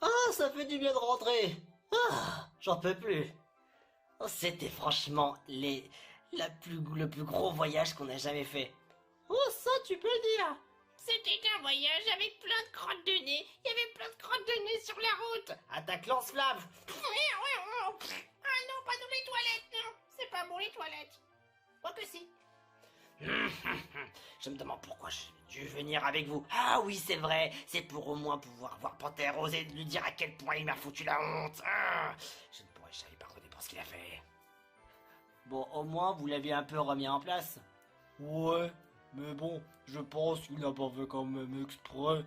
Ah, ça fait du bien de rentrer. Ah, j'en peux plus. Oh, c'était franchement le plus gros voyage qu'on a jamais fait. Oh, ça, tu peux le dire. C'était un voyage avec plein de crottes de nez. Il y avait plein de crottes de nez sur la route. Attaque lance-flamme. Ah non, pas dans les toilettes, non. C'est pas bon les toilettes. Quoi que si. Je me demande pourquoi j'ai dû venir avec vous. Ah oui, c'est vrai. C'est pour au moins pouvoir voir Panthère Rose et lui dire à quel point il m'a foutu la honte. Ah, je ne pourrais jamais pardonner pour ce qu'il a fait. Bon, au moins, vous l'aviez un peu remis en place. Ouais, mais bon, je pense qu'il n'a pas fait quand même exprès.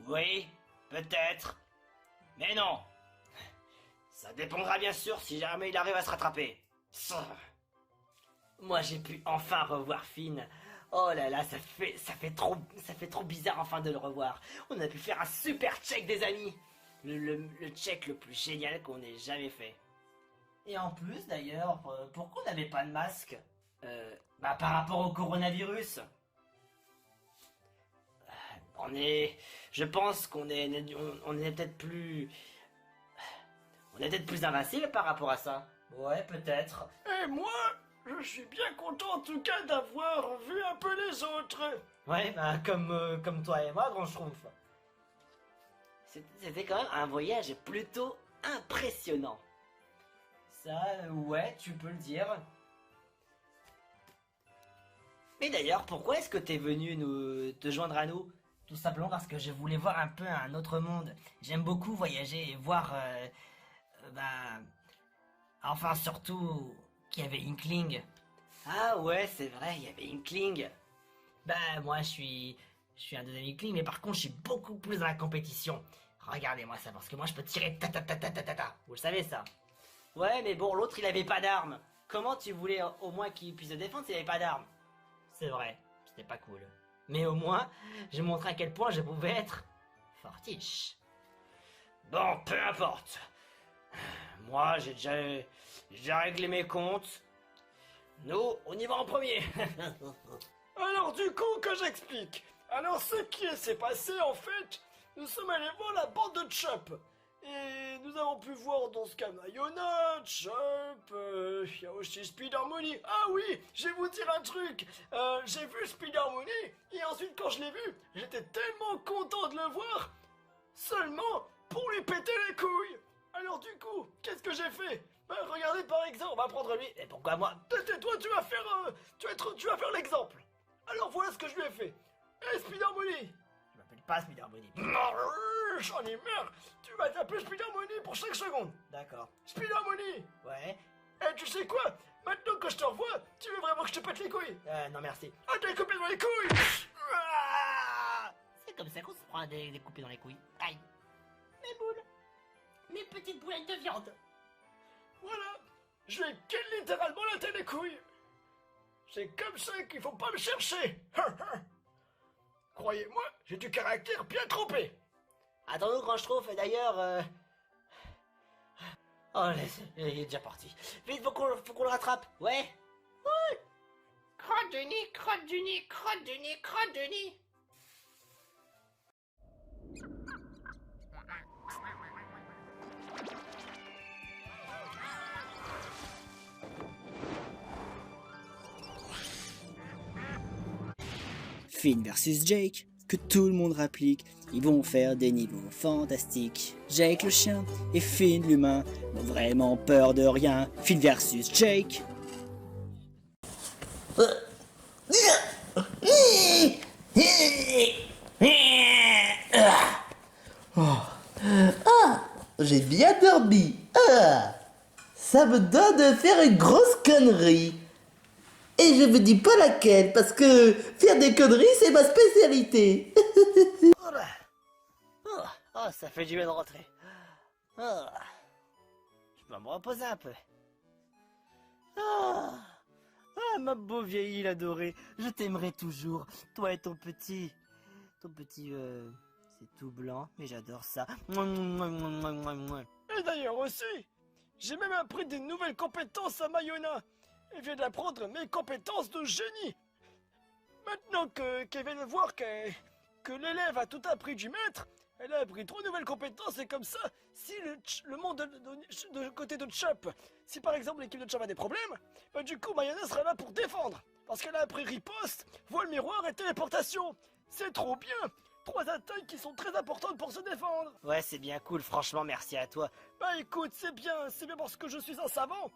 Oui, peut-être. Mais non. Ça dépendra bien sûr si jamais il arrive à se rattraper. Moi, j'ai pu enfin revoir Finn. Oh là là, ça fait trop bizarre enfin de le revoir. On a pu faire un super check des amis. Le check le plus génial qu'on ait jamais fait. Et en plus d'ailleurs, pourquoi on n'avait pas de masque Bah par rapport au coronavirus. Je pense on est peut-être plus, on est peut-être plus invincible par rapport à ça. Ouais, peut-être. Et moi, je suis bien content en tout cas d'avoir vu un peu les autres. Ouais, bah comme toi et moi, grand schtroumpf. C'était quand même un voyage plutôt impressionnant. Ça, ouais, tu peux le dire. Mais d'ailleurs, pourquoi est-ce que t'es venu te joindre à nous? Tout simplement parce que je voulais voir un peu un autre monde. J'aime beaucoup voyager et voir, bah, enfin surtout qu'il y avait Inkling. Ah ouais, c'est vrai, il y avait Inkling. Bah moi je suis un deuxième Inkling, mais par contre je suis beaucoup plus dans la compétition. Regardez-moi ça, parce que moi je peux tirer ta ta ta ta ta ta ta. Vous le savez ça. Ouais, mais bon, l'autre il avait pas d'armes. Comment tu voulais au moins qu'il puisse se défendre s'il avait pas d'armes? C'est vrai, c'était pas cool. Mais au moins, j'ai montré à quel point je pouvais être fortiche. Bon, peu importe. Moi, j'ai déjà réglé mes comptes. Nous, on y va en premier. Alors du coup, que j'explique. Alors ce qui s'est passé en fait, nous sommes allés voir la bande de Chop. Et nous avons pu voir dans ce cas Mayona, Chop, il y a aussi Speed Harmony. Ah oui, je vais vous dire un truc. J'ai vu Speed Harmony et ensuite quand je l'ai vu, j'étais tellement content de le voir. Seulement pour lui péter les couilles. Alors du coup, qu'est-ce que j'ai fait? Bah, regardez par exemple, on va prendre lui. Et pourquoi moi? Tais-toi, tu vas faire l'exemple. Alors voilà ce que je lui ai fait. Hé, Speed Harmony. Je m'appelle pas Speed Harmony. J'en ai marre. Tu vas t'appeler Speed Harmony pour chaque seconde. D'accord. Speed Harmony. Ouais. Eh, tu sais quoi? Maintenant que je te revois, tu veux vraiment que je te pète les couilles? Non merci. Ah, t'es complètement les couilles. Ah. C'est comme ça qu'on se prend des coupés dans les couilles. Aïe. Mes boules. Mes petites boulettes de viande. Voilà. Je vais littéralement la les couilles. C'est comme ça qu'il faut pas me chercher. Croyez-moi, j'ai du caractère bien trempé. Attends-nous quand je trouve, et d'ailleurs... Oh, il est déjà parti. Vite, faut qu'on le rattrape. Ouais. Crotte de nez, crotte du nez, crotte de nez, crotte de nez. Finn versus Jake, que tout le monde rapplique, ils vont faire des niveaux fantastiques. Jake le chien et Finn l'humain n'ont vraiment peur de rien. Finn versus Jake. J'ai bien dormi. Ah, ça me donne de faire une grosse connerie. Et je me dis pas laquelle, parce que faire des conneries, c'est ma spécialité. Oh là. Oh, ça fait du bien de rentrer. Oh. Je vais me reposer un peu. Ah, ma beau vieille île adorée, je t'aimerai toujours, toi et ton petit... c'est tout blanc, mais j'adore ça. Et d'ailleurs aussi, j'ai même appris des nouvelles compétences à Mayona. Et vient d'apprendre mes compétences de génie. Maintenant qu'elle vient de voir que l'élève a tout appris du maître, Elle a appris 3 nouvelles compétences et comme ça, si le monde de côté de Chop, si par exemple l'équipe de Chop a des problèmes, bah du coup Mayonnaise sera là pour défendre. Parce qu'elle a appris riposte, voile miroir et téléportation. C'est trop bien. 3 attaques qui sont très importantes pour se défendre. Ouais, c'est bien cool, franchement, merci à toi. Bah écoute, c'est bien parce que je suis un savant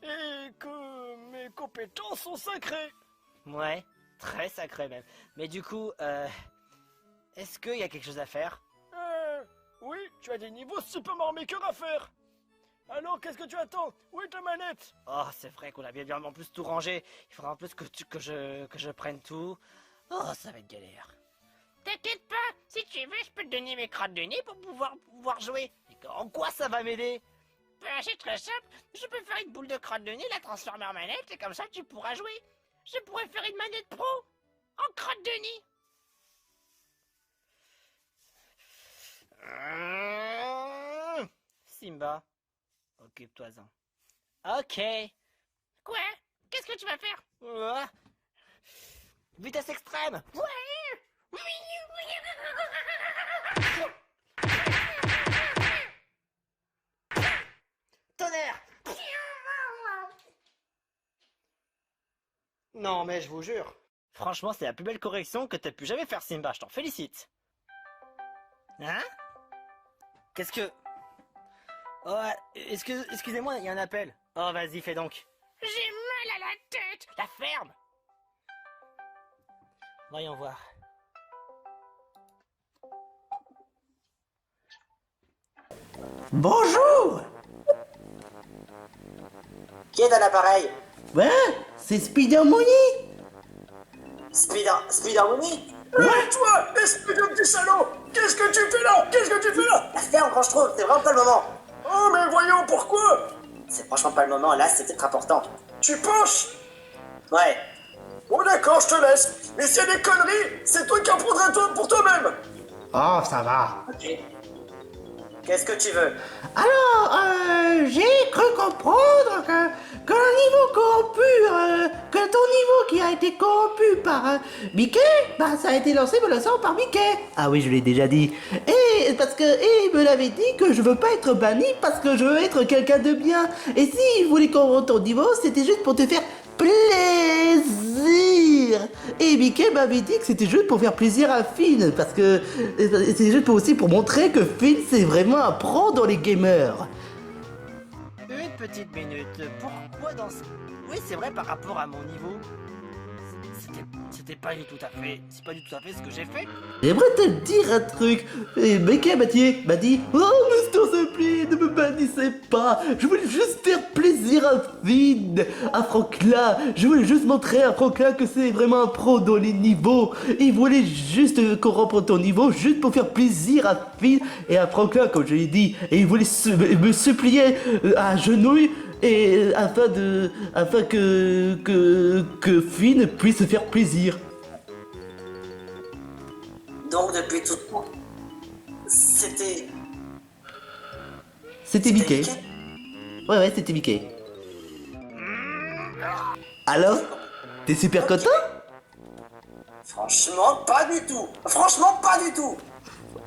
et que mes compétences sont sacrées. Ouais, très sacré même. Mais du coup, est-ce qu'il y a quelque chose à faire? Oui, tu as des niveaux Super Mario Maker à faire. Alors, qu'est-ce que tu attends? Où est ta manette? Oh, c'est vrai qu'on a bien en plus tout rangé. Il faudra en plus que je prenne tout. Oh, ça va être galère. T'inquiète pas, si tu veux, je peux te donner mes crottes de nez pour pouvoir jouer. Et en quoi ça va m'aider? C'est très simple, je peux faire une boule de crotte de nez, la transformer en manette, et comme ça tu pourras jouer. Je pourrais faire une manette pro en crotte de nez. Simba, occupe-toi-en. Ok. Quoi? Qu'est-ce que tu vas faire? Ouah. Vitesse extrême. Ouais. Tonnerre. Non mais je vous jure. Franchement, c'est la plus belle correction que t'aies pu jamais faire, Simba. Je t'en félicite. Hein? Qu'est-ce que... Oh, excusez-moi, il y a un appel. Oh, vas-y, fais donc. J'ai mal à la tête. La ferme. Voyons voir. Bonjour. Qui est à l'appareil? Ouais, c'est Spider Mooney. Spider Mooney? Ouais, toi, esprit de petit salaud. Qu'est-ce que tu fais là? La ferme quand je trouve, c'est vraiment pas le moment. Oh, mais voyons, pourquoi? C'est franchement pas le moment, là c'est peut-être important. Tu penses? Ouais. Bon d'accord, je te laisse. Mais s'il y a des conneries, c'est toi qui en prendras toi pour toi-même. Oh, ça va. Ok. Qu'est-ce que tu veux? Alors, j'ai cru comprendre que le niveau corrompu, que ton niveau qui a été corrompu par Mickey, bah ça a été lancé me lançant par Mickey. Ah oui, je l'ai déjà dit. Et il me l'avait dit que je veux pas être banni parce que je veux être quelqu'un de bien. Et s'il voulait corrompre ton niveau, c'était juste pour te faire plaisir. Et Mickey m'avait dit que c'était juste pour faire plaisir à Finn, parce que c'est juste aussi pour montrer que Finn c'est vraiment un pro dans les gamers. Une petite minute. Pourquoi dans ce... Oui, c'est vrai, par rapport à mon niveau, c'était pas du tout à fait... C'est pas du tout à fait ce que j'ai fait. J'aimerais te dire un truc. Et Mickey m'a dit oh, mais s'il te plaît, ne me bannissez pas. Je voulais juste faire plaisir à Finn, à Franklin. Je voulais juste montrer à Franklin que c'est vraiment un pro dans les niveaux. Il voulait juste corrompre ton niveau, juste pour faire plaisir à Finn et à Franklin, comme je l'ai dit. Et il voulait me supplier à genoux et afin que Finn puisse se faire plaisir. Donc depuis tout... C'était Mickey. Ouais, c'était Mickey. Alors, t'es super content? Franchement, pas du tout. Franchement, pas du tout.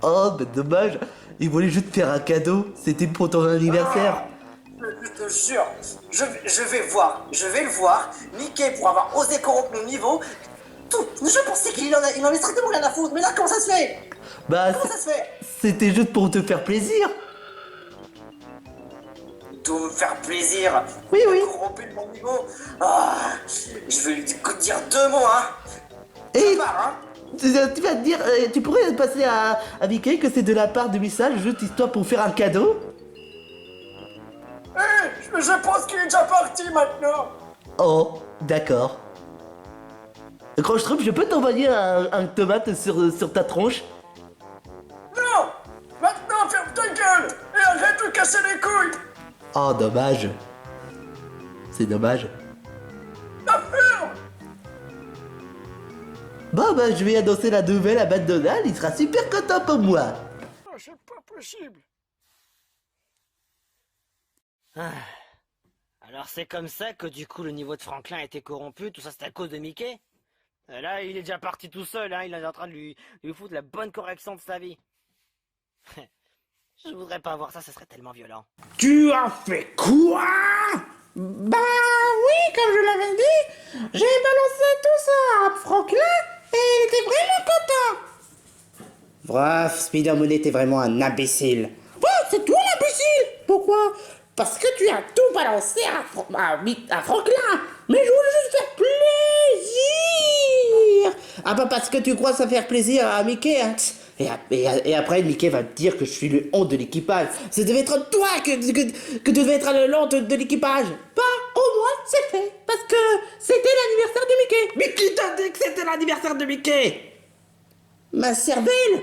Oh, mais dommage. Il voulait juste faire un cadeau. C'était pour ton anniversaire. Je te jure, je vais le voir. Mickey, pour avoir osé corrompre mon niveau, tout. Je pensais qu'il en avait strictement rien à foutre. Mais là, comment ça se fait? Bah, Comment ça se fait? c'était juste pour te faire plaisir. Tout me faire plaisir. Oui. Corrompu de mon niveau. Ah, je vais lui dire 2 mots, hein. Et Je pars, hein. tu vas te dire, tu pourrais passer à Mickey que c'est de la part de Missal, juste histoire pour faire un cadeau. Je pense qu'il est déjà parti maintenant. Oh, d'accord. Crunchtroup, je peux t'envoyer un tomate sur ta tronche? Non. Maintenant, ferme ta gueule et arrête de casser les couilles. Oh, dommage. C'est dommage. La ferme. Bon, bah, je vais annoncer la nouvelle à McDonald's, il sera super content pour moi. Oh, c'est pas possible. Ah. Alors c'est comme ça que du coup le niveau de Franklin a été corrompu, tout ça c'est à cause de Mickey? Là il est déjà parti tout seul, hein, il est en train de lui foutre la bonne correction de sa vie. Je voudrais pas voir ça, ce serait tellement violent. Tu as fait quoi? Bah oui, comme je l'avais dit, j'ai balancé tout ça à Franklin et il était vraiment content. Bref, Spider-Money était vraiment un imbécile. Ouais, c'est toi l'imbécile. Pourquoi? Parce que tu as tout balancé à Franklin. Mais je voulais juste faire plaisir. Ah bah parce que tu crois ça faire plaisir à Mickey, hein. Et après, Mickey va te dire que je suis le honte de l'équipage. Ça devait être toi que devait être le honte de l'équipage. Bah, au moins, c'est fait. Parce que c'était l'anniversaire de Mickey. Mais qui t'a dit que c'était l'anniversaire de Mickey? Ma cervelle.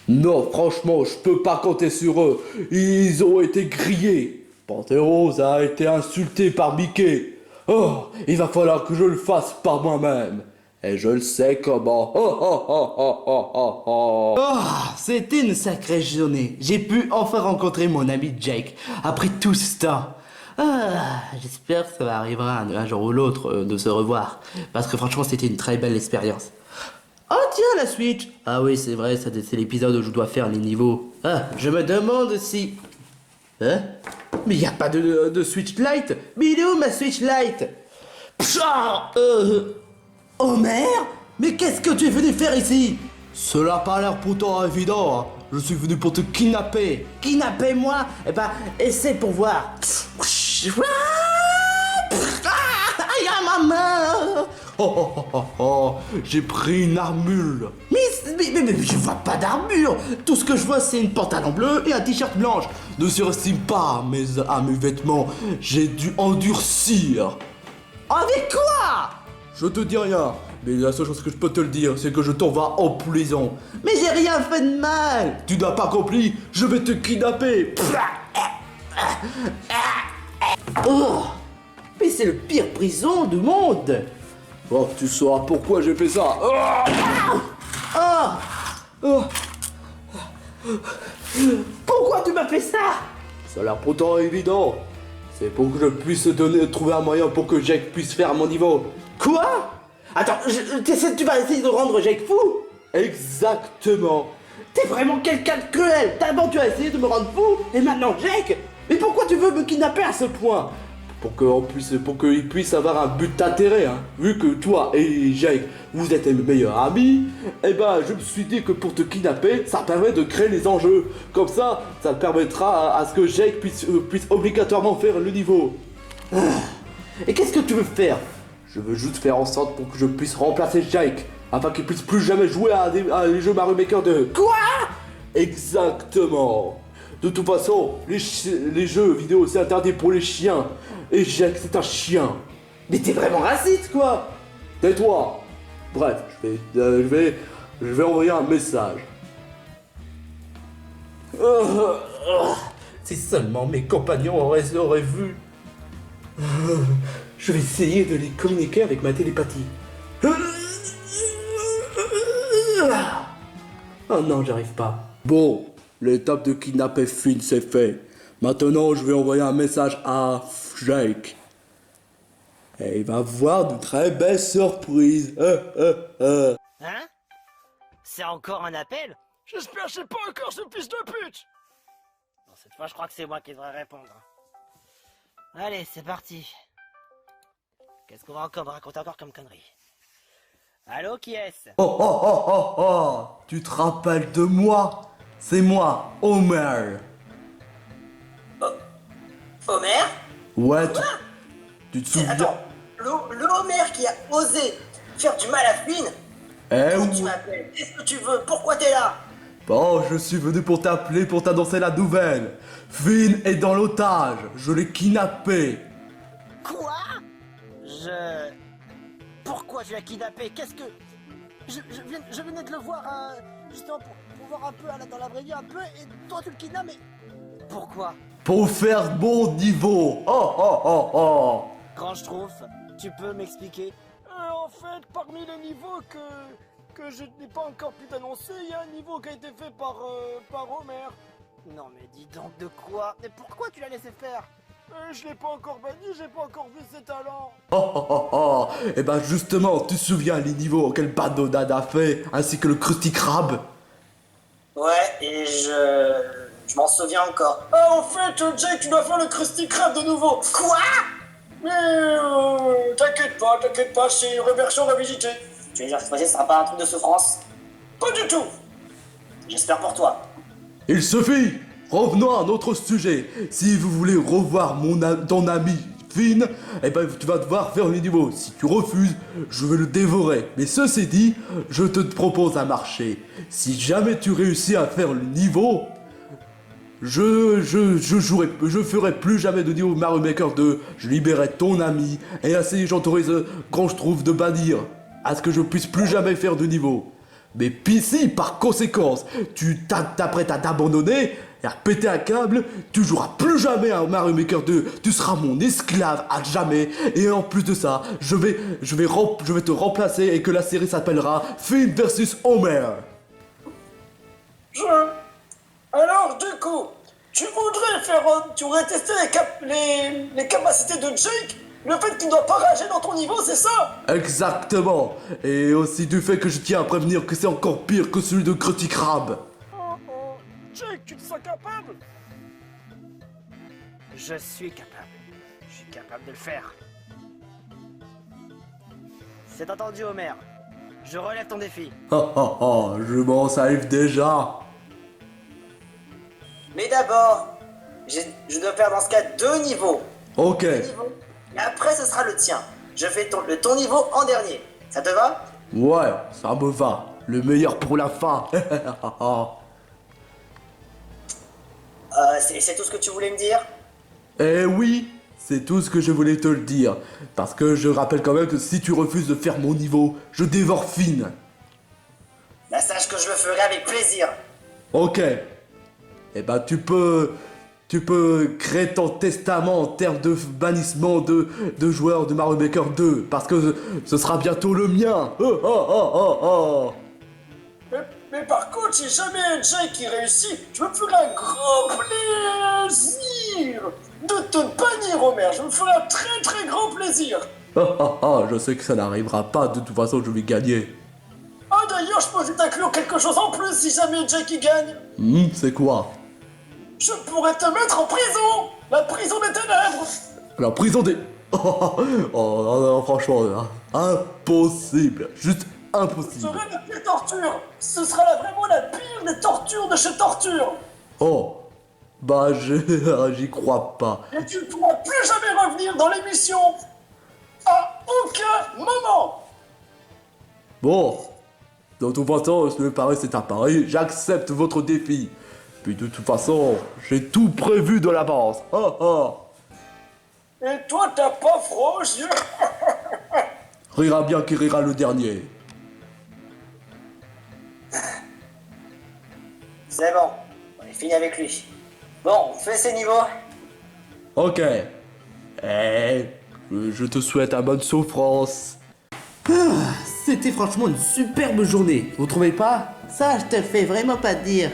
Non, franchement, je peux pas compter sur eux. Ils ont été grillés. Panthérose a été insulté par Mickey. Oh, il va falloir que je le fasse par moi-même. Et je le sais comment. Oh, oh, oh, oh, oh, oh, oh. Oh, c'était une sacrée journée. J'ai pu enfin rencontrer mon ami Jake, après tout ce temps. Ah, j'espère que ça va arriver un jour ou l'autre de se revoir. Parce que franchement, c'était une très belle expérience. Oh tiens, la Switch. Ah oui, c'est vrai, ça c'est l'épisode où je dois faire les niveaux. Ah, je me demande si... Hein? Mais y a pas de Switch Lite. Mais il est où ma Switch Lite? Psha Homer? Mais qu'est-ce que tu es venu faire ici? Cela a pas l'air pourtant évident. Hein. Je suis venu pour te kidnapper. Kidnapper moi? Eh ben, essaie pour voir. Aïe, à ma main! Oh, oh, oh, oh, oh. J'ai pris une armure. Mais je vois pas d'armure. Tout ce que je vois, c'est une pantalon bleu et un t-shirt blanche. Ne surestime pas à mes vêtements. J'ai dû endurcir. Avec quoi? Je te dis rien, mais la seule chose que je peux te le dire, c'est que je t'envoie en prison. Mais j'ai rien fait de mal. Tu n'as pas compris, je vais te kidnapper. Oh, mais c'est le pire prison du monde. Oh, tu sauras pourquoi j'ai fait ça. Oh. Pourquoi tu m'as fait ça? Ça a l'air pourtant évident. C'est pour que je puisse trouver un moyen pour que Jake puisse faire mon niveau. Quoi? Attends, tu vas essayer de rendre Jake fou? Exactement. T'es vraiment quelqu'un de cruel. D'abord tu as essayé de me rendre fou, et maintenant Jake. Mais pourquoi tu veux me kidnapper à ce point? Pour qu'il puisse avoir un but d'intérêt, hein. Vu que toi et Jake, vous êtes mes meilleurs amis, eh ben, je me suis dit que pour te kidnapper, ça permet de créer les enjeux. Comme ça permettra à ce que Jake puisse obligatoirement faire le niveau. Et qu'est-ce que tu veux faire? Je veux juste faire en sorte pour que je puisse remplacer Jake, afin qu'il puisse plus jamais jouer à les jeux Mario Maker 2. Quoi? Exactement. De toute façon, les jeux vidéo c'est interdit pour les chiens. Et Jake c'est un chien. Mais t'es vraiment raciste quoi. Tais-toi. Bref, je vais envoyer un message. Si seulement mes compagnons auraient vu. Je vais essayer de les communiquer avec ma télépathie. Oh non, j'arrive pas. Bon, l'étape de kidnapper Finn c'est fait. Maintenant, je vais envoyer un message à Jake. Et il va avoir de très belles surprises. Hein? C'est encore un appel? J'espère que c'est pas encore ce fils de pute. Bon, cette fois, je crois que c'est moi qui devrais répondre. Allez, c'est parti. Qu'est-ce qu'on va encore me raconter encore comme connerie? Allô, qui est-ce? Oh oh oh oh oh. Tu te rappelles de moi? C'est moi, Homer. Homer? Ouais, tu te souviens? Attends, le Homer qui a osé faire du mal à Finn? Eh Comment oui. tu m'appelles? Qu'est-ce que tu veux? Pourquoi t'es là? Bon, je suis venu pour t'appeler pour t'annoncer la nouvelle. Finn est dans l'otage. Je l'ai kidnappé. Quoi? Pourquoi tu l'as kidnappé? Qu'est-ce que... Je venais de le voir, justement, pour voir un peu dans la vraie vie, un peu, et toi tu le kidnappes, mais... Pourquoi? Pour faire bon niveau. Oh oh oh oh. Grand Schtroumpf, tu peux m'expliquer? En fait, parmi les niveaux que je n'ai pas encore pu t'annoncer, il y a un niveau qui a été fait par Homer. Non mais dis donc de quoi? Mais pourquoi tu l'as laissé faire? Je l'ai pas encore banni, j'ai pas encore vu ses talents. Oh oh oh oh. Et ben justement, tu te souviens les niveaux auxquels Badonade a fait, ainsi que le Krusty Krab? Ouais, et je m'en souviens encore. Ah, en fait, Jake, tu dois faire le Krusty Krab de nouveau. Quoi? Mais t'inquiète pas, c'est reversion revisité. Tu veux dire que cette fois-ci, ce sera pas un truc de souffrance? Pas du tout. J'espère pour toi. Il suffit. Revenons à notre sujet. Si vous voulez revoir ton ami Finn, eh ben tu vas devoir faire le niveau. Si tu refuses, je vais le dévorer. Mais ceci dit, je te propose un marché. Si jamais tu réussis à faire le niveau, je ferai plus jamais de niveau Mario Maker 2. Je libérerai ton ami et ainsi j'autorise quand je trouve de bannir à ce que je puisse plus jamais faire de niveau. Mais puis si, par conséquence, tu t'apprêtes à t'abandonner et à péter un câble, tu joueras plus jamais à Mario Maker 2, tu seras mon esclave à jamais, et en plus de ça, je vais te remplacer et que la série s'appellera Finn vs Homer. Alors, du coup, tu voudrais tester les capacités de Jake? Le fait qu'il ne doit pas rager dans ton niveau, c'est ça? Exactement. Et aussi du fait que je tiens à prévenir que c'est encore pire que celui de Krusty Krab. Oh, Jake, tu te sens capable? Je suis capable. Je suis capable de le faire. C'est entendu, Homer. Je relève ton défi. Je m'en salive déjà. Mais d'abord, je dois faire dans ce cas 2 niveaux. Ok. Et après, ce sera le tien. Je fais ton niveau en dernier. Ça te va? Ouais, ça me va. Le meilleur pour la fin. C'est tout ce que tu voulais me dire? Eh oui, c'est tout ce que je voulais te le dire. Parce que je rappelle quand même que si tu refuses de faire mon niveau, je dévore Finn. Bah, sache que je le ferai avec plaisir. Ok. Eh ben tu peux créer ton testament en termes de bannissement de joueurs de Mario Maker 2. Parce que ce sera bientôt le mien. Mais par contre, si jamais Jake qui réussit, je me ferai un grand plaisir de te bannir, Homer. Je me ferai un très très grand plaisir. Je sais que ça n'arrivera pas. De toute façon, je vais gagner. Ah, d'ailleurs, je peux t'inclure quelque chose en plus si jamais Jake y gagne. C'est quoi? Je pourrais te mettre en prison. La prison des ténèbres. La prison des... non, franchement, impossible. Juste Ce impossible. serait la pire torture. Ce sera vraiment la pire des tortures de chez Torture. Oh, bah j'y crois pas. Et tu ne pourras plus jamais revenir dans l'émission. À aucun moment. Bon, de toute façon, ce me paraît c'est un pari, j'accepte votre défi. Puis de toute façon, j'ai tout prévu de l'avance. Et toi, t'as pas froid aux yeux. Rira bien qui rira le dernier. C'est bon, on est fini avec lui. Bon, on fait ses niveaux. Ok. Je te souhaite une bonne souffrance. C'était franchement une superbe journée, vous trouvez pas? Ça, je te le fais vraiment pas dire.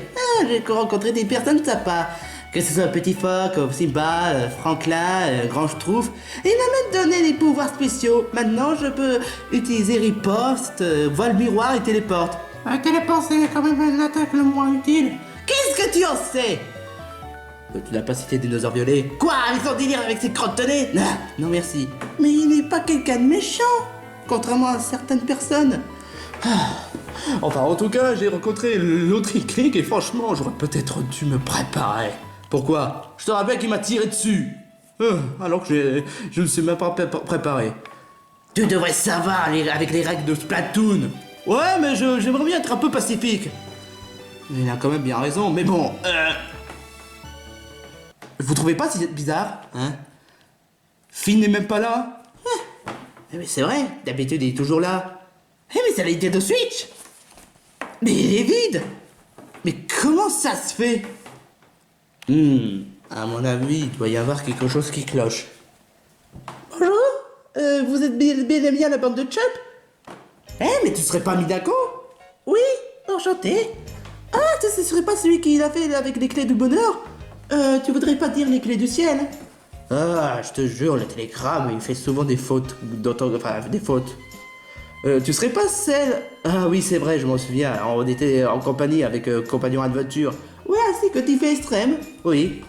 J'ai rencontré des personnes sympas. Que ce soit Petit Phoque, Simba, Franklin, Grand Schtroumpf. Et il m'a même donné des pouvoirs spéciaux. Maintenant, je peux utiliser riposte, voile miroir et téléporte. Téléporte, c'est quand même une attaque le moins utile. Qu'est-ce que tu en sais? Tu n'as pas cité dinosaure violet? Quoi? Ils ont délire avec ses crottes de nez? Non, merci. Mais il n'est pas quelqu'un de méchant, contrairement à certaines personnes. Enfin, en tout cas, j'ai rencontré l'autre Click et franchement, j'aurais peut-être dû me préparer. Pourquoi? Je te rappelle qu'il m'a tiré dessus. Alors que je ne suis même pas préparé. Tu devrais savoir avec les règles de Splatoon. Ouais, mais j'aimerais bien être un peu pacifique. Il a quand même bien raison, mais bon. Vous trouvez pas si bizarre, hein? Finn n'est même pas là. Mais c'est vrai, d'habitude il est toujours là. Mais c'est la Nintendo Switch. Mais il est vide. Mais comment ça se fait? À mon avis, il doit y avoir quelque chose qui cloche. Bonjour, vous êtes bel et bien la bande de Chop? Mais tu serais pas Midako? Oui, enchanté. Ah, ce serait pas celui qui l'a fait avec les clés du bonheur? Tu voudrais pas dire les clés du ciel? Ah, je te jure, le télégramme, il fait souvent des fautes enfin, des fautes. Tu serais pas celle... Ah oui, c'est vrai, je m'en souviens. On était en compagnie avec Compagnon Adventure. Ouais, c'est que tu fais extrême. Oui.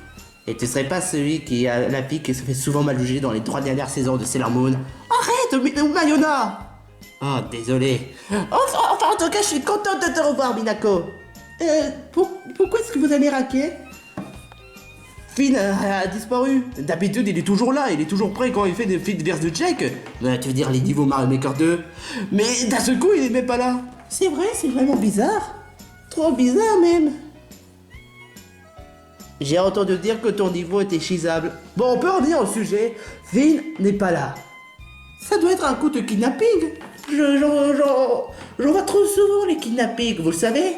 Et tu serais pas celui qui a la pique et se fait souvent mal juger dans les 3 dernières saisons de Sailor Moon. Arrête, Mayona. Ah, désolé. Enfin, en tout cas, je suis contente de te revoir, Minako. Pourquoi est-ce que vous allez raquer? Finn a disparu. D'habitude, il est toujours là, il est toujours prêt quand il fait des feats vers de check. Tu veux dire les niveaux Mario Maker 2. Mais d'un seul coup, il est même pas là. C'est vrai, c'est vraiment bizarre. Trop bizarre même. J'ai entendu dire que ton niveau était chisable. Bon, on peut revenir au sujet. Finn n'est pas là. Ça doit être un coup de kidnapping. J'en vois trop souvent les kidnappings, vous le savez?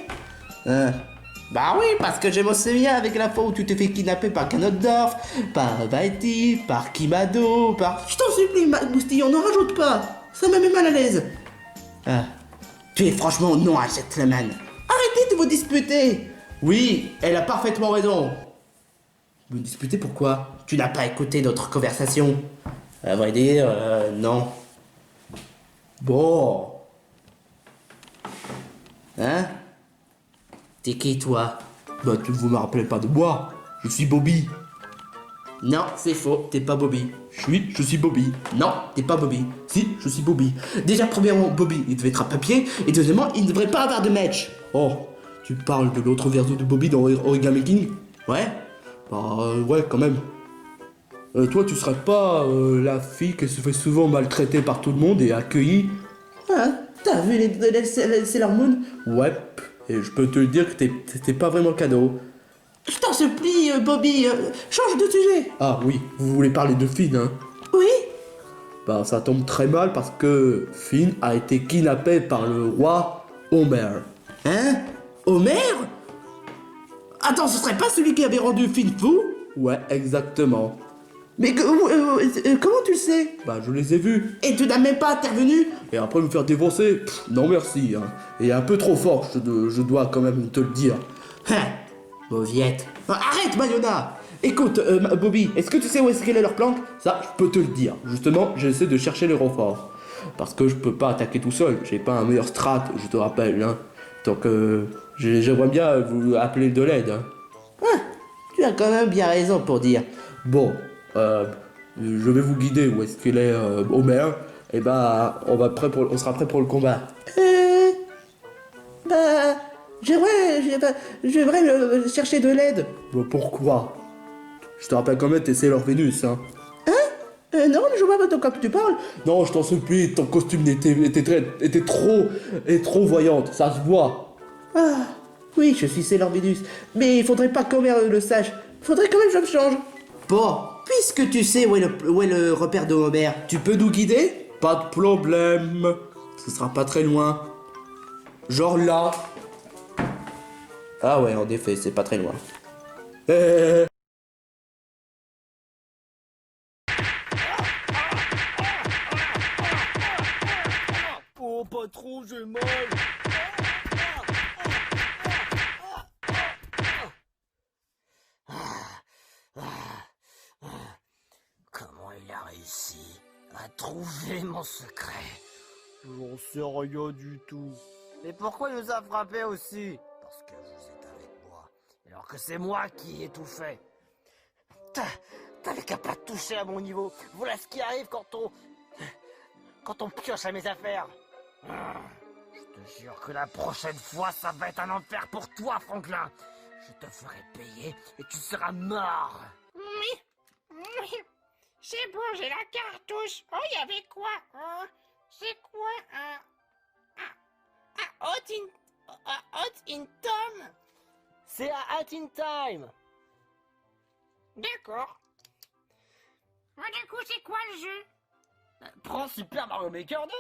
Bah oui, parce que je me souviens avec la fois où tu t'es fait kidnapper par Ganondorf, par Baiti, par Kimado, par... Je t'en supplie, Moustillon, n'en rajoute pas. Ça me met mal à l'aise. Tu es franchement non à gentleman. Arrêtez de vous disputer. Oui, elle a parfaitement raison. Vous disputez pourquoi? Tu n'as pas écouté notre conversation. À vrai dire, non. Bon. Hein? T'es qui, toi? Bah, vous me rappelez pas de moi. Je suis Bobby. Non, c'est faux, t'es pas Bobby. Je suis Bobby. Non, t'es pas Bobby. Si, je suis Bobby. Déjà, premièrement, Bobby, il devait être à papier, et deuxièmement, il ne devrait pas avoir de match. Oh, tu parles de l'autre version de Bobby dans Origami King? Ouais? Bah, ouais, quand même. Toi, tu serais pas la fille qui se fait souvent maltraiter par tout le monde et accueillie? Hein? T'as vu les Sailor Moon? Ouais, et je peux te le dire que t'es pas vraiment cadeau. Je t'en supplie, Bobby, change de sujet. Ah oui, vous voulez parler de Finn, hein? Oui? Bah, ça tombe très mal parce que Finn a été kidnappé par le roi Homer. Hein? Homer? Attends, ce serait pas celui qui avait rendu Finn fou? Ouais, exactement. Mais comment tu le sais? Bah, je les ai vus. Et tu n'as même pas intervenu? Et après me faire défoncer, non merci, hein. Et un peu trop fort, je dois quand même te le dire. Hein? Mauviette. Arrête, Mayona! Écoute, Bobby, est-ce que tu sais où est-ce qu'elle est leur planque? Ça, je peux te le dire. Justement, j'essaie de chercher les renforts. Parce que je peux pas attaquer tout seul. J'ai pas un meilleur strat, je te rappelle, hein. Donc, j'aimerais bien vous appeler de l'aide, hein. Ah, tu as quand même bien raison pour dire. Bon, je vais vous guider où est-ce qu'il est, Homer. Et bah, on sera prêt pour le combat. Bah, j'aimerais chercher de l'aide. Bon, pourquoi? Je te rappelle quand même, t'es Sailor Vénus, hein. Non, je vois pas de quoi tu parles. Non, je t'en supplie, ton costume était trop voyante, ça se voit. Ah, oui, je suis Sailor Venus. Mais il faudrait pas qu'Homer le sache. Faudrait quand même que je me change. Bon, puisque tu sais où est le repère de Homer, tu peux nous guider? Pas de problème, ce sera pas très loin. Genre là. Ah ouais, en effet, c'est pas très loin. Oh, patron, j'ai mal. Comment il a réussi à trouver mon secret? J'en sais rien du tout. Mais pourquoi il nous a frappé aussi? Parce que vous êtes avec moi, alors que c'est moi qui ai tout fait. T'avais qu'à pas toucher à mon niveau. Voilà ce qui arrive quand on pioche à mes affaires. Je te jure que la prochaine fois, ça va être un enfer pour toi, Franklin. Je te ferai payer et tu seras mort. Oui. C'est bon, j'ai la cartouche. Oh, il y avait quoi? C'est quoi Hot in Tom? C'est à Hat in Time. D'accord. Du coup, c'est quoi le jeu? Prends Super Mario Maker 2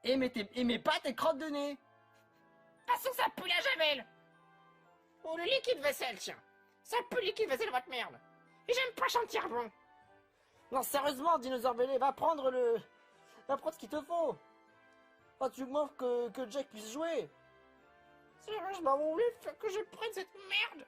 et mets pas tes crottes de nez. De toute façon, ça pue la javel. Oh, le liquide vaisselle, tiens. Ça pue le liquide vaisselle, votre merde. Et j'aime pas sentir bon. Non, sérieusement, dinosaure Bélé, va prendre ce qu'il te faut. Oh, tu m'offres que Jack puisse jouer. Sérieusement, vous voulez que je prenne cette merde?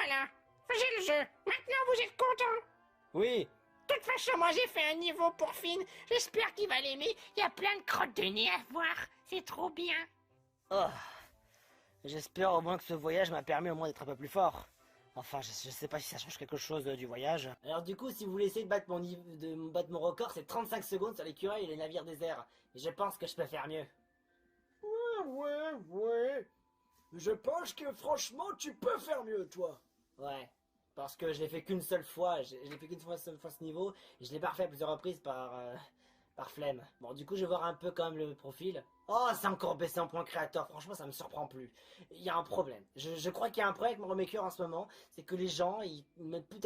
voilà, j'ai le jeu. Maintenant vous êtes contents? Oui. De toute façon, moi j'ai fait un niveau pour Finn. J'espère qu'il va l'aimer. Il y a plein de crottes de nez à voir. C'est trop bien. Oh. J'espère au moins que ce voyage m'a permis au moins d'être un peu plus fort. Enfin, je sais pas si ça change quelque chose du voyage. Alors du coup, si vous voulez essayer de battre battre mon record, c'est 35 secondes sur l'écureuil et les navires déserts. Et je pense que je peux faire mieux. Ouais. Je pense que franchement, tu peux faire mieux, toi. Ouais. Parce que je l'ai fait qu'une seule fois. Je l'ai fait qu'une seule fois ce niveau. Et je l'ai pas refait à plusieurs reprises par flemme. Bon, du coup, je vais voir un peu quand même le profil. Oh, c'est encore baissé en point créateur. Franchement, ça me surprend plus. Il y a un problème. Je crois qu'il y a un problème avec mon Maker en ce moment. C'est que les gens, ils mettent plus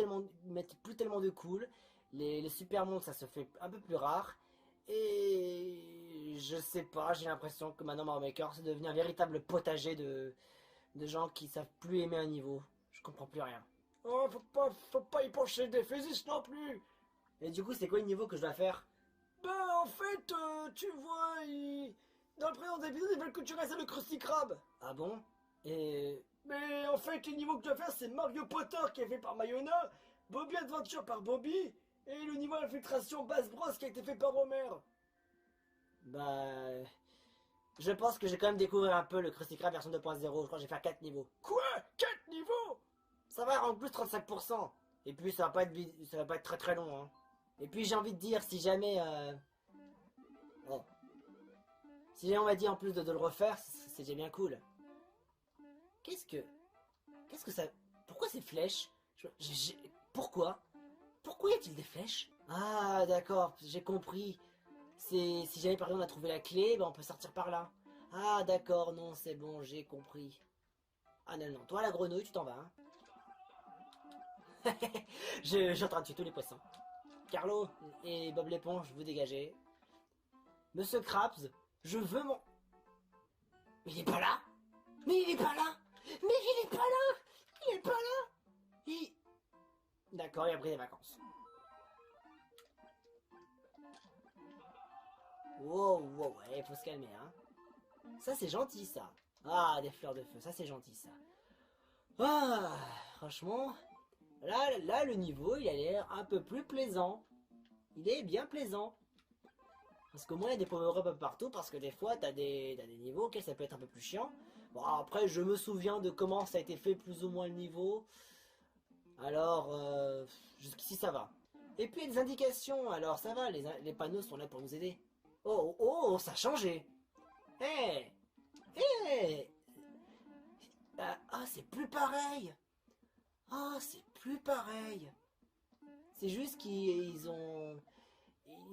tellement de cool. Les super mondes, ça se fait un peu plus rare. Et je sais pas, j'ai l'impression que maintenant Mario Maker, c'est devenu un véritable potager de gens qui savent plus aimer un niveau. Je comprends plus rien. Oh, faut pas y pencher des physiques non plus. Et du coup, c'est quoi le niveau que je dois faire? Ben, en fait, tu vois, dans le présent épisode, ils veulent que tu restes le Krusty Krab. Ah bon? Et... Mais en fait, le niveau que tu dois faire, c'est Mario Potter qui est fait par Mayona, Bobby Adventure par Bobby, et le niveau infiltration Bass Bros qui a été fait par Homer. Bah... Je pense que j'ai quand même découvert un peu le Krusty Krab version 2.0. Je crois que j'ai fait 4 niveaux. Quoi? 4 niveaux? Ça va, en plus 35%. Et puis ça va pas être très très long, hein. Et puis j'ai envie de dire, si jamais... Oh. Si jamais on m'a dit en plus de le refaire, c'est déjà bien cool. Qu'est-ce que ça... Pourquoi ces flèches? Pourquoi? Pourquoi y a-t-il des flèches? Ah, d'accord, j'ai compris. C'est... Si jamais par exemple on a trouvé la clé, ben on peut sortir par là. Ah, d'accord, non, c'est bon, j'ai compris. Ah non, non, toi la grenouille, tu t'en vas, hein. Je suis en train de tuer tous les poissons. Carlo et Bob l'éponge, vous dégagez. Monsieur Krabs, je veux mon... Mais il est pas là? Mais il est pas là? Mais il est pas là? Il est pas là? D'accord, il a pris des vacances. Wow, wow, ouais, faut se calmer, hein. Ça, c'est gentil, ça. Ah, des fleurs de feu, ça, c'est gentil, ça. Ah, franchement... Là, le niveau, il a l'air un peu plus plaisant. Il est bien plaisant. Parce qu'au moins, il y a des power-up un peu partout, parce que des fois, t'as des niveaux auxquels ça peut être un peu plus chiant. Bon, après, je me souviens de comment ça a été fait plus ou moins le niveau. Alors, jusqu'ici, ça va. Et puis, il y a des indications. Alors, ça va, les panneaux sont là pour nous aider. Oh, oh, oh, ça a changé. Hé, hé. Ah, c'est plus pareil. Ah, c'est plus pareil. C'est juste qu'ils ont...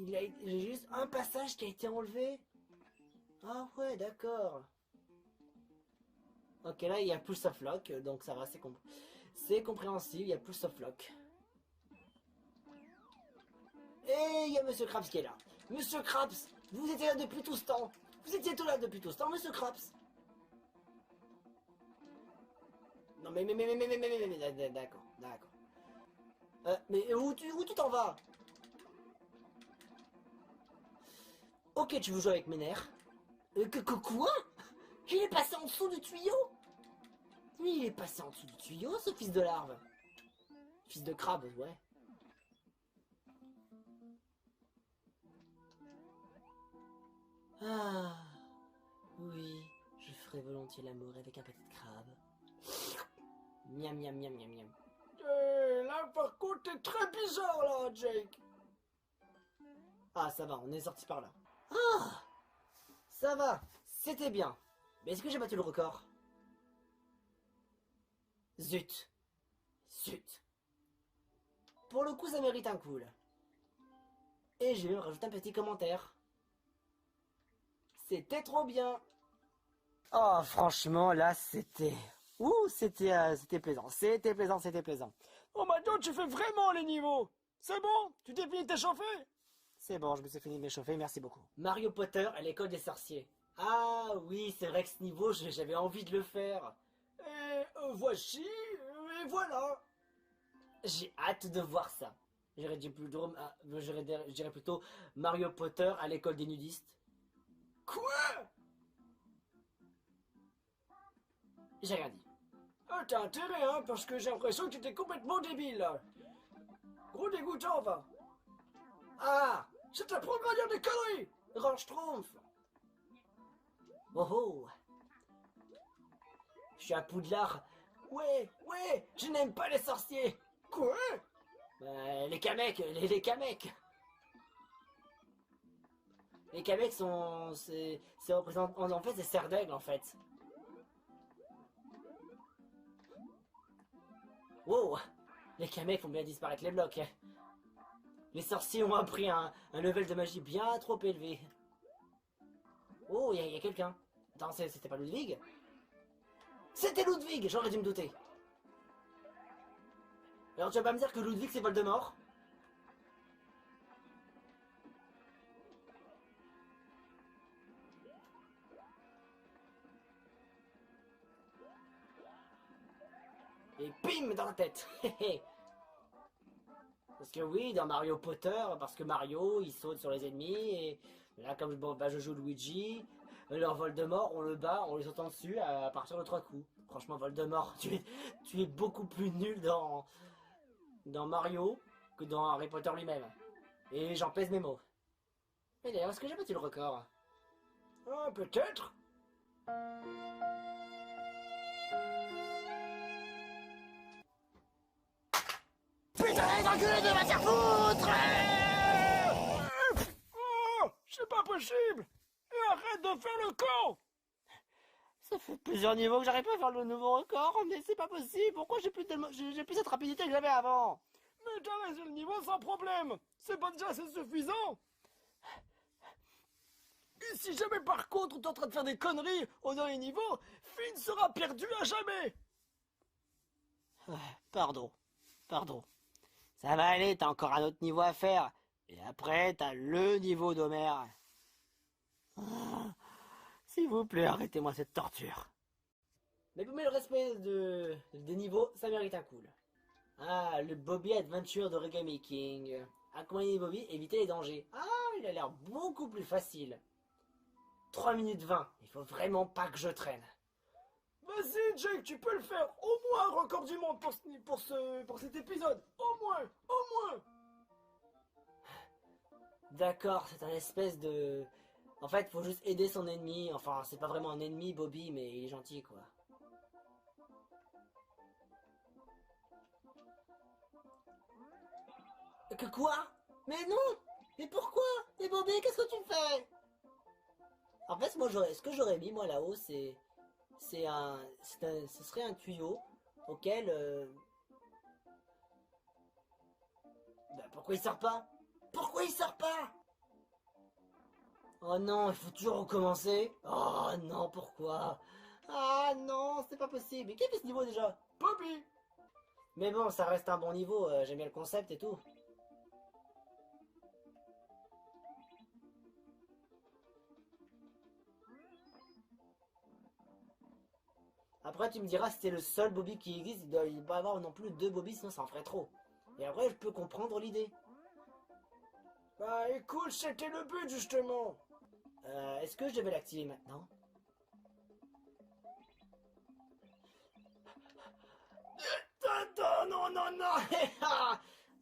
Il y a juste un passage qui a été enlevé. Ah ouais, d'accord. Ok, là, il y a plus of lock, donc ça va, c'est compréhensible, il y a plus of lock. Et il y a Monsieur Krabs qui est là. Monsieur Krabs, vous étiez là depuis tout ce temps. Vous étiez tout là depuis tout ce temps, Monsieur Krabs. Non mais d'accord. Mais où tu t'en vas? Ok, tu veux jouer avec mes nerfs? Quoi? Il est passé en dessous du tuyau? Mais il est passé en dessous du tuyau, ce fils de larve. Fils de crabe, ouais. Ah, oui, je ferai volontiers l'amour avec un petit crabe. Miam, miam, miam, miam, miam. Là, par contre, t'es très bizarre, là, Jake. Ah, ça va, on est sorti par là. Ah, ça va, c'était bien. Mais est-ce que j'ai battu le record? Zut. Zut. Pour le coup, ça mérite un cool. Et je vais me rajouter un petit commentaire. C'était trop bien. Oh, franchement, là, c'était... Ouh, c'était plaisant. C'était plaisant. Oh, maintenant, tu fais vraiment les niveaux. C'est bon? Tu t'es fini de t'échauffer? C'est bon, je me suis fini de m'échauffer, merci beaucoup. Mario Potter à l'école des sorciers. Ah oui, c'est vrai que ce niveau, j'avais envie de le faire. Et voici, et voilà. J'ai hâte de voir ça. Je dirais plutôt Mario Potter à l'école des nudistes. Quoi? J'ai rien dit. Ah, t'as intérêt, hein, parce que j'ai l'impression que tu étais complètement débile, là. Gros dégoûtant, va. Ah, c'est ta première à dire des conneries. Range Schtroumpf. Oh oh. Je suis à Poudlard. Ouais, je n'aime pas les sorciers. Quoi? Les Kamecs, les Kamecs. Les Kamecs sont... c'est représentant... En fait, c'est serre d'aigle, en fait. Wow. Les Kamecs font bien disparaître les blocs. Les sorciers ont appris un level de magie bien trop élevé. Oh, il y a quelqu'un. Attends, c'était pas Ludwig? C'était Ludwig, j'aurais dû me douter. Alors tu vas pas me dire que Ludwig c'est Voldemort? Et bim dans la tête. Parce que oui, dans Mario Potter, parce que Mario il saute sur les ennemis et là comme je joue Luigi, leur Voldemort on le bat en lui sautant dessus à partir de 3 coups. Franchement Voldemort, tu es beaucoup plus nul dans Mario que dans Harry Potter lui-même. Et j'en pèse mes mots. Mais d'ailleurs, est-ce que j'ai battu le record? Ah, peut-être. Putain d'enculé de va faire foutre! Oh, c'est pas possible. Et arrête de faire le con. Ça fait plusieurs niveaux que j'arrive pas à faire le nouveau record, mais c'est pas possible. Pourquoi j'ai plus cette rapidité que j'avais avant? Mais t'as raison le niveau sans problème. C'est pas déjà assez suffisant. Et si jamais par contre t'es en train de faire des conneries au dernier niveau, Finn sera perdu à jamais. Pardon. Ça va aller, t'as encore un autre niveau à faire. Et après, t'as le niveau d'Homer. S'il vous plaît, arrêtez-moi cette torture. Mais le respect des niveaux, ça mérite un cool. Ah, le Bobby Adventure de Reggae King. Accompagner Bobby, éviter les dangers. Ah, il a l'air beaucoup plus facile. 3 minutes 20. Il faut vraiment pas que je traîne. Vas-y Jake, tu peux le faire. Au moins un record du monde pour cet épisode. Au moins. D'accord, c'est un espèce de... En fait, faut juste aider son ennemi. Enfin, c'est pas vraiment un ennemi, Bobby, mais il est gentil, quoi. Que quoi? Mais non! Mais pourquoi? Mais Bobby, qu'est-ce que tu fais? En fait, moi, ce que j'aurais mis, moi, là-haut, ce serait un tuyau auquel... Bah, pourquoi il sort pas? Pourquoi il sort pas? Oh non, il faut toujours recommencer. Oh non, pourquoi? Ah non, c'est pas possible. Mais qui a fait ce niveau déjà? Bobby. Mais bon, ça reste un bon niveau, j'aime bien le concept et tout. Après, tu me diras si c'est le seul Bobby qui existe, il doit pas y avoir non plus 2 Bobby, sinon ça en ferait trop. Et après, je peux comprendre l'idée. Bah écoute, c'était le but justement. Est-ce que je devais l'activer maintenant? Non.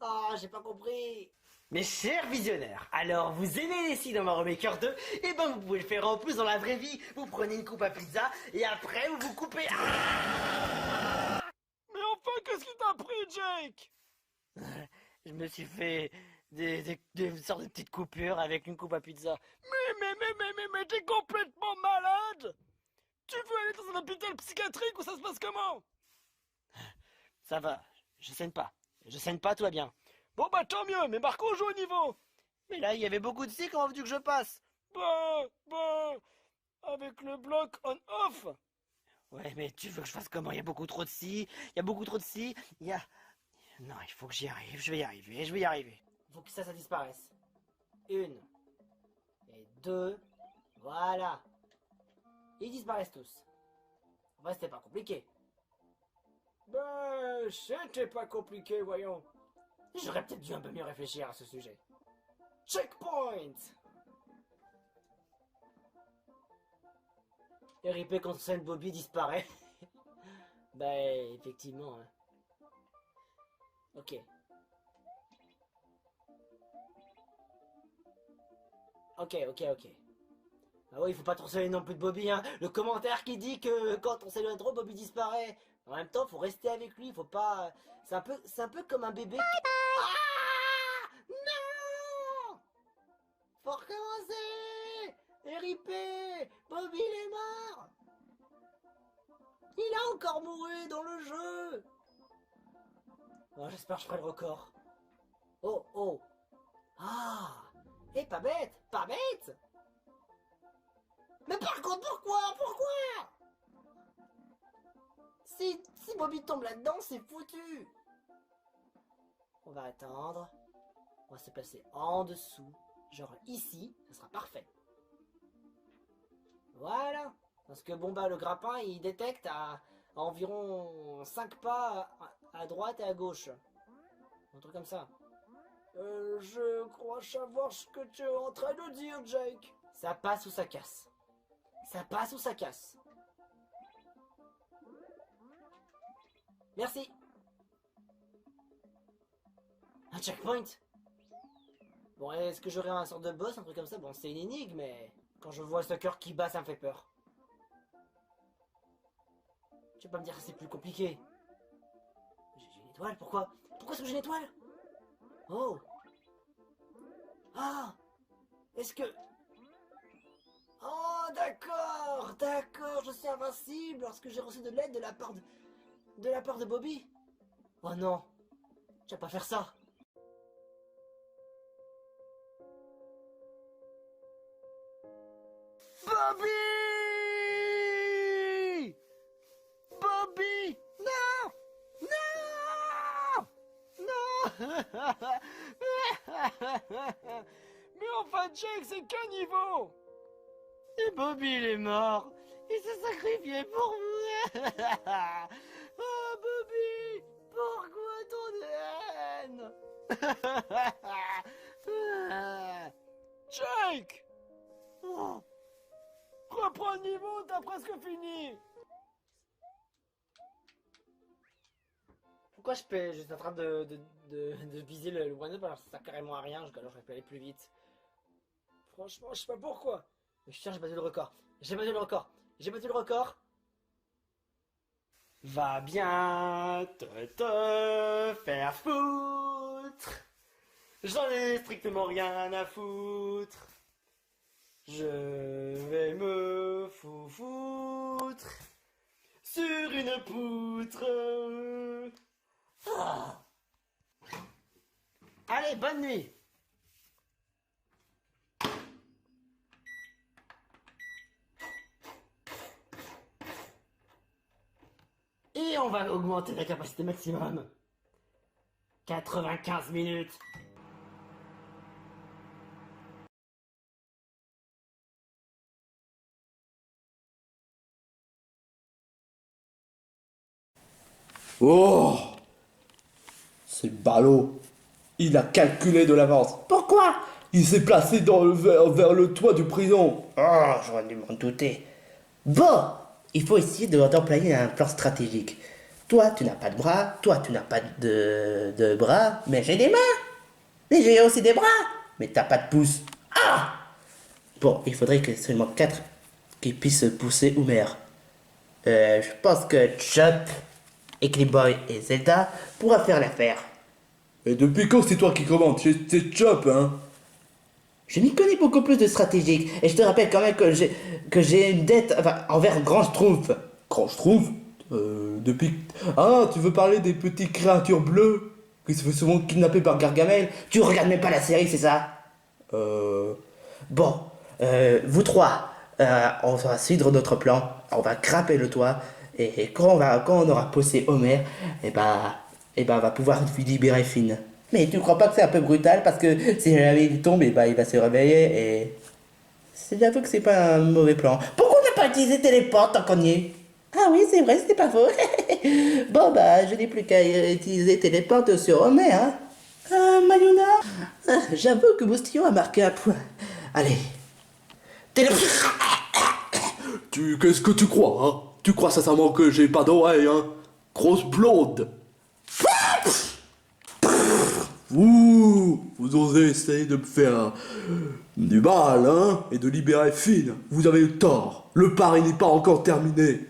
Ah, j'ai pas compris. Mes chers visionnaires, alors vous aimez les signes dans Mario Maker 2? Eh ben vous pouvez le faire en plus dans la vraie vie. Vous prenez une coupe à pizza et après vous vous coupez. Ah, mais enfin, qu'est-ce qui t'a pris, Jake? je me suis fait des sortes de petites coupures avec une coupe à pizza. Mais t'es complètement malade. Tu veux aller dans un hôpital psychiatrique ou ça se passe comment? Ça va, je saigne pas, tout va bien. Bon bah tant mieux, mais Marco joue au niveau. Mais là, il y avait beaucoup de si, comment veux-tu que je passe? Bah, avec le bloc on-off. Ouais, mais tu veux que je fasse comment? Il y a beaucoup trop de si, Non, il faut que j'y arrive, je vais y arriver. Faut que ça disparaisse. 1. Et 2. Voilà. Ils disparaissent tous. En vrai, c'était pas compliqué. Ben, c'était pas compliqué, voyons. J'aurais peut-être dû un peu mieux réfléchir à ce sujet. Checkpoint. RIP quand Saint Bobby disparaît. Bah, effectivement. Hein. Ok. Ok. Ah oui, il faut pas trop s'éloigner non plus de Bobby, hein. Le commentaire qui dit que quand on s'éloigne trop, Bobby disparaît. En même temps, faut rester avec lui, faut pas... C'est un peu comme un bébé qui... Ah non. Faut recommencer. RIP. Bobby, il est mort. Il a encore mouru dans le jeu. Oh, j'espère que je ferai le record. Oh. Ah. Eh, pas bête. Mais par contre, pourquoi Si Bobby tombe là-dedans, c'est foutu. On va attendre. On va se placer en dessous. Genre ici, ça sera parfait. Voilà. Parce que bon bah le grappin il détecte à environ 5 pas à droite et à gauche. Un truc comme ça. Je crois savoir ce que tu es en train de dire, Jake. Ça passe ou ça casse. Merci. Un checkpoint. Bon, est-ce que j'aurai un sorte de boss, un truc comme ça? Bon, c'est une énigme, mais quand je vois ce cœur qui bat, ça me fait peur. Tu vas pas me dire que c'est plus compliqué. J'ai une étoile, pourquoi est-ce que j'ai une étoile? Oh. Ah. Est-ce que... Oh, d'accord, je suis invincible lorsque j'ai reçu de l'aide de la part de Bobby. Oh non, tu vas pas faire ça. Bobby, non. Mais enfin, Jake, c'est qu'un niveau. Et Bobby, il est mort. Il s'est sacrifié pour moi. Oh, Bobby, pourquoi ton haine? Jake, reprends le niveau, t'as presque fini. Pourquoi je suis en train de viser le one-up alors que ça sert carrément à rien, alors je vais aller plus vite. Franchement, je sais pas pourquoi. Mais je suis sûr, j'ai battu le record. Va bien te faire foutre. J'en ai strictement rien à foutre. Je vais me foutre sur une poutre. Ah. Allez, bonne nuit. Et on va augmenter la capacité maximum. 95 minutes. Oh, c'est ballot. Il a calculé de l'avance. Pourquoi? Il s'est placé vers le toit du prison. Oh, j'aurais dû m'en douter. Bon, il faut essayer d'employer un plan stratégique. Toi, tu n'as pas de bras, toi, tu n'as pas de bras, mais j'ai des mains. Et j'ai aussi des bras, mais t'as pas de pouce. Ah! Bon, il faudrait que seulement 4 qui puissent pousser Homer. Je pense que Chop, Boy et Zelda pourra faire l'affaire. Et depuis quand c'est toi qui commandes? C'est Chop, hein? Je m'y connais beaucoup plus de stratégique, et je te rappelle quand même que j'ai une dette envers Grand Schtroumpf. Grand Schtroumpf? Depuis... Ah, tu veux parler des petites créatures bleues qui se font souvent kidnapper par Gargamel? Tu regardes même pas la série, c'est ça? Bon, vous trois, on va suivre notre plan, on va grimper le toit, et quand on aura posé Homer, on va pouvoir libérer Finn. Mais tu crois pas que c'est un peu brutal parce que si jamais il tombe, il va se réveiller et... J'avoue que c'est pas un mauvais plan. Pourquoi on n'a pas utilisé téléporte tant qu'on y est? Ah oui, c'est vrai, c'était pas faux. Bon bah, je n'ai plus qu'à utiliser téléporte sur Homer, hein. Mayuna, j'avoue que Moustillon a marqué un point. Allez. Qu'est-ce que tu crois, hein? Tu crois sincèrement que j'ai pas d'oreille, hein? Grosse blonde. Vous osez essayer de me faire du mal, hein, et de libérer Finn. Vous avez eu tort. Le pari n'est pas encore terminé.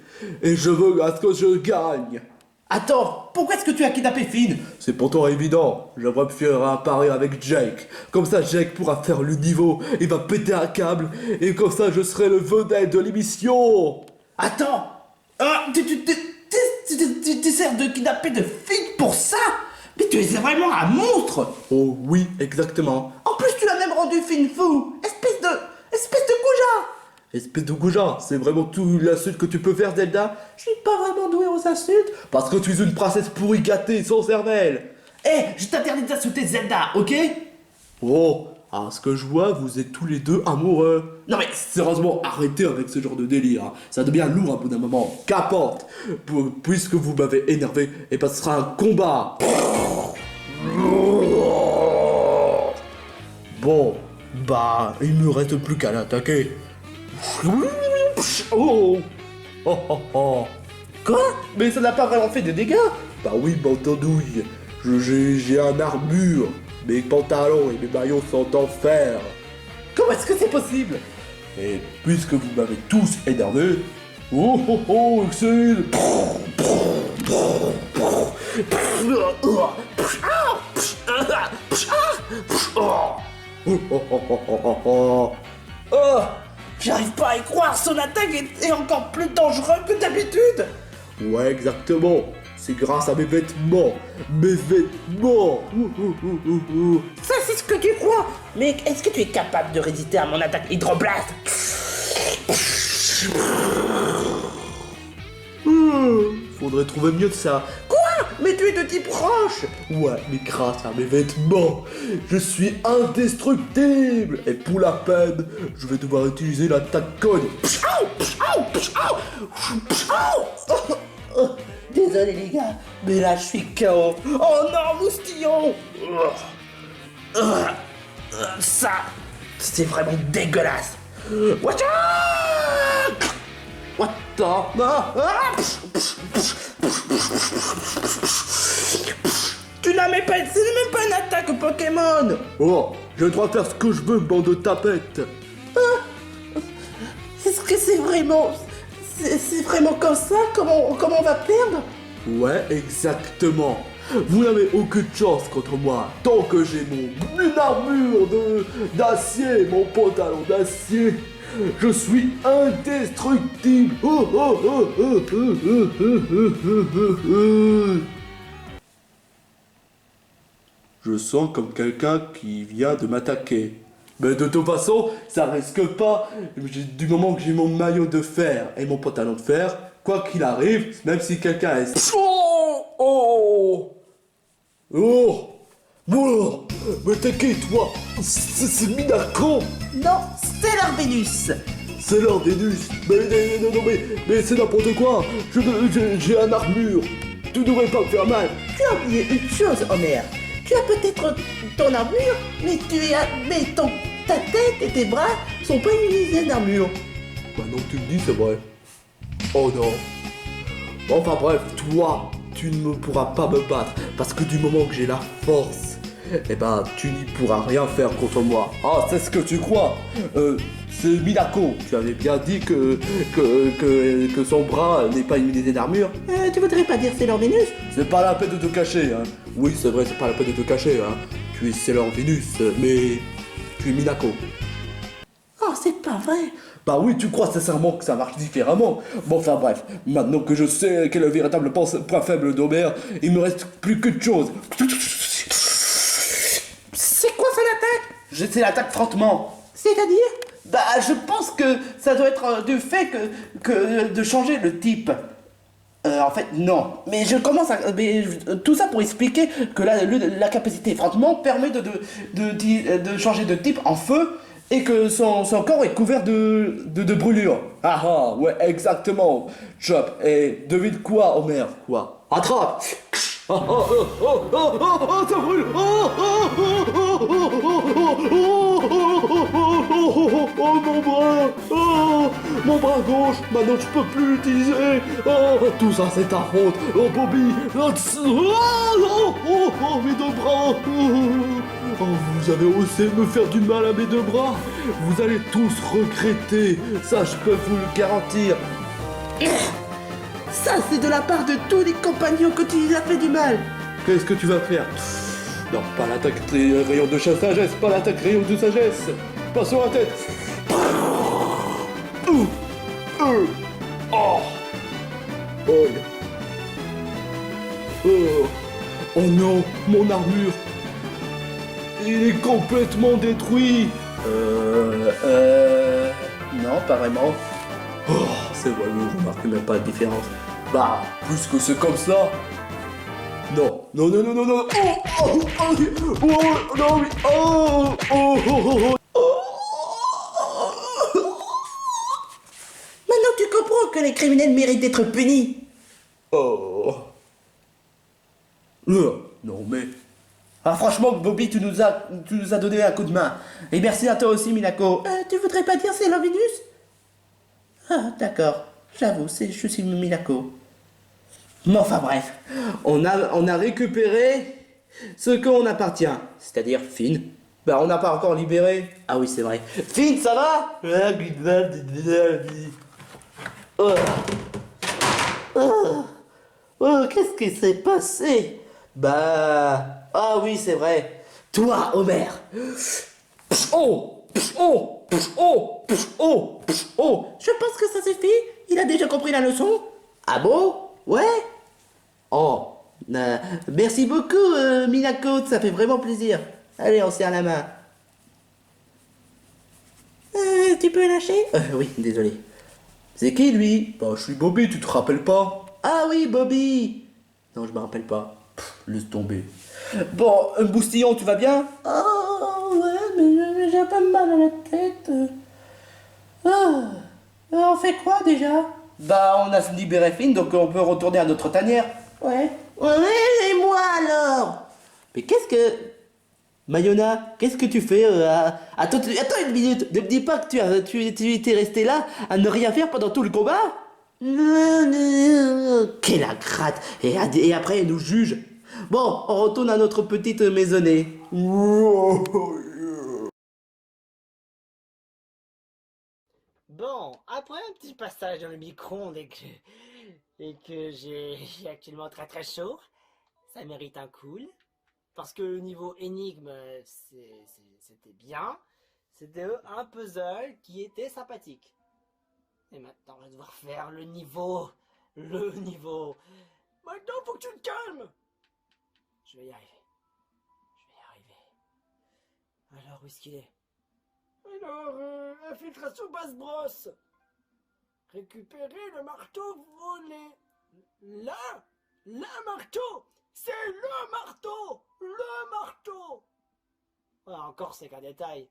Et je veux à ce que je gagne. Attends, pourquoi est-ce que tu as kidnappé Finn? C'est pourtant évident. J'aimerais me faire un pari avec Jake. Comme ça, Jake pourra faire le niveau. Il va péter un câble. Et comme ça, je serai le vedette de l'émission. Attends, tu sers de kidnapper de Finn pour ça? Mais tu es vraiment un monstre! Oh oui, exactement. En plus, tu l'as même rendu Finn fou! Espèce de goujat! Espèce de goujat, c'est vraiment tout l'insulte que tu peux faire, Zelda? Je suis pas vraiment doué aux insultes. Parce que tu es une princesse pourrie gâtée, sans cervelle. Je t'interdis d'insulter Zelda, ok? Oh, à ce que je vois, vous êtes tous les deux amoureux. Non mais... Sérieusement, arrêtez avec ce genre de délire. Hein. Ça devient lourd à bout d'un moment. Qu'importe. Puisque vous m'avez énervé, et ben ce sera un combat. Bon, bah, il me reste plus qu'à l'attaquer. Oh. Oh oh oh. Quoi? Mais ça n'a pas vraiment fait de dégâts. Bah oui, bantandouille. J'ai un armure. Mes pantalons et mes maillots sont en fer. Comment est-ce que c'est possible? Et puisque vous m'avez tous énervé, oh oh oh, c'est... J'arrive pas à y croire, son attaque est encore plus dangereuse que d'habitude. Ouais, exactement. C'est grâce à mes vêtements. Mes vêtements. Ça, c'est ce que tu crois. Mais est-ce que tu es capable de résister à mon attaque hydroblast? Faudrait trouver mieux que ça. Quoi? Mais tu es de type roche. Ouais, mais grâce à mes vêtements, je suis indestructible. Et pour la peine, je vais devoir utiliser l'attaque code. Désolé les gars, mais là je suis KO. Oh non, moustillon. Ça, c'est vraiment dégueulasse. What the... Tu n'as même pas... C'est même pas une attaque Pokémon. Oh, j'ai le droit de faire ce que je veux, bande de tapettes. Est-ce que c'est vraiment... C'est vraiment comme ça? Comment on va perdre? Ouais, exactement. Vous n'avez aucune chance contre moi. Tant que j'ai une armure d'acier, mon pantalon d'acier, je suis indestructible. Je sens comme quelqu'un qui vient de m'attaquer. Mais de toute façon, ça risque pas. Du moment que j'ai mon maillot de fer et mon pantalon de fer, quoi qu'il arrive, même si quelqu'un est... Oh mais t'es qui, toi? C'est Minako. Non, c'est leur Vénus. C'est leur Vénus. Mais c'est n'importe quoi. J'ai un armure. Tu devrais pas me faire mal. Tu as oublié une chose, Homer. Tu as peut-être ton armure, mais ta tête et tes bras sont pas immunisés d'armure. Maintenant que tu me dis, c'est vrai. Oh non. Enfin bref, toi, tu ne pourras pas me battre, parce que du moment que j'ai la force, eh ben, tu n'y pourras rien faire contre moi. Ah, c'est ce que tu crois. C'est Minako. Tu avais bien dit que son bras n'est pas immunisé d'armure. Tu voudrais pas dire Sailor Vénus? C'est pas la peine de te cacher, hein. Oui, c'est vrai, c'est pas la peine de te cacher, hein. Tu es Sailor Vénus, mais tu es Minako. Oh, c'est pas vrai. Bah oui, tu crois sincèrement que ça marche différemment. Bon, enfin bref, maintenant que je sais quel est le véritable point faible d'Homer, il me reste plus qu'une chose. C'est quoi son attaque? C'est l'attaque frottement. C'est-à-dire? Bah, je pense que ça doit être du fait que de changer le type. En fait, non. Mais je commence à... tout ça pour expliquer que la capacité frottement permet de changer de type en feu et que son corps est couvert de brûlures. Ah ah, ouais, exactement. Chop, et devine quoi, Homer? Quoi? Attrape! Oh, oh, oh, oh, oh, oh, oh, ça brûle! Oh, oh, oh, oh, oh, oh, oh, oh, oh, oh, oh, mon bras. Oh, mon bras gauche. Maintenant, je peux plus l'utiliser. Oh, tout ça, c'est ta faute. Oh, Bobby. Mes deux bras. Oh, vous avez osé me faire du mal à mes deux bras. Vous allez tous regretter. Ça, je peux vous le garantir. Ça, c'est de la part de tous les compagnons que tu lui as fait du mal. Qu'est-ce que tu vas faire? Non, pas l'attaque rayon de sagesse, pas l'attaque rayon de sagesse. Pas sur la tête. Oh. Oh. Oh non, mon armure. Il est complètement détruit. Non, pas vraiment. Oh, c'est vrai, vous remarquez même pas de différence. Bah, plus que c'est comme ça. Non. Oh, non, oui. Maintenant, tu comprends que les criminels méritent d'être punis. Oh. Non, mais... Ah, franchement, Bobby, tu nous as donné un coup de main. Et merci à toi aussi, Minako. Tu voudrais pas dire c'est Lovinus? Ah, d'accord. J'avoue, je suis Minako. Mais enfin bref, on a récupéré ce qu'on appartient, c'est-à-dire Finn. Bah on n'a pas encore libéré. Ah oui c'est vrai. Finn ça va? Oh, qu'est-ce qui s'est passé? Bah... Ah oui c'est vrai. Toi Homer. Je pense que ça suffit. Il a déjà compris la leçon. Ah bon? Ouais? Oh, merci beaucoup, Minako, ça fait vraiment plaisir. Allez, on serre la main. Tu peux lâcher? Oui, désolé. C'est qui, lui? Bah, je suis Bobby, tu te rappelles pas? Ah oui, Bobby. Non, je me rappelle pas. Laisse tomber. Bon, Boustillon, tu vas bien? Oh, ouais, mais j'ai un peu mal à la tête. On fait quoi, déjà? Bah, on a libéré Finn, donc on peut retourner à notre tanière. Ouais. Ouais, et moi alors? Mais qu'est-ce que... Mayona, qu'est-ce que tu fais attends une minute, ne me dis pas que tu étais resté là à ne rien faire pendant tout le combat? Quelle ingrate. Et après elle nous juge. Bon, on retourne à notre petite maisonnée. Bon, après un petit passage dans le micro-ondes et que j'ai actuellement très très chaud, ça mérite un cool. Parce que le niveau énigme, c'était bien. C'était un puzzle qui était sympathique. Et maintenant, je vais devoir faire le niveau. Maintenant, faut que tu te calmes. Je vais y arriver. Alors, où est-ce qu'il est? Alors, infiltration basse-brosse. Récupérer le marteau volé. Là, marteau. C'est le marteau. Ah, encore, c'est qu'un détail.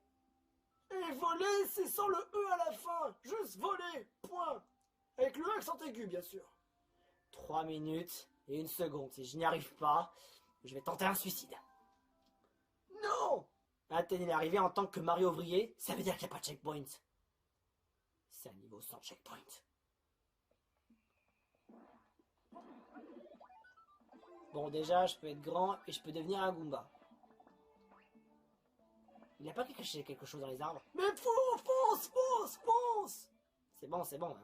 Et voler, c'est sans le E à la fin. Juste voler. Point. Avec le accent aigu, bien sûr. 3 minutes et 1 seconde. Si je n'y arrive pas, je vais tenter un suicide. Non. Atteindre l'arrivée en tant que Mario ouvrier, ça veut dire qu'il n'y a pas de checkpoint. C'est un niveau sans checkpoint. Bon, déjà, je peux être grand et je peux devenir un Goomba. Il n'a pas caché quelque chose dans les arbres? Mais fonce. C'est bon, hein.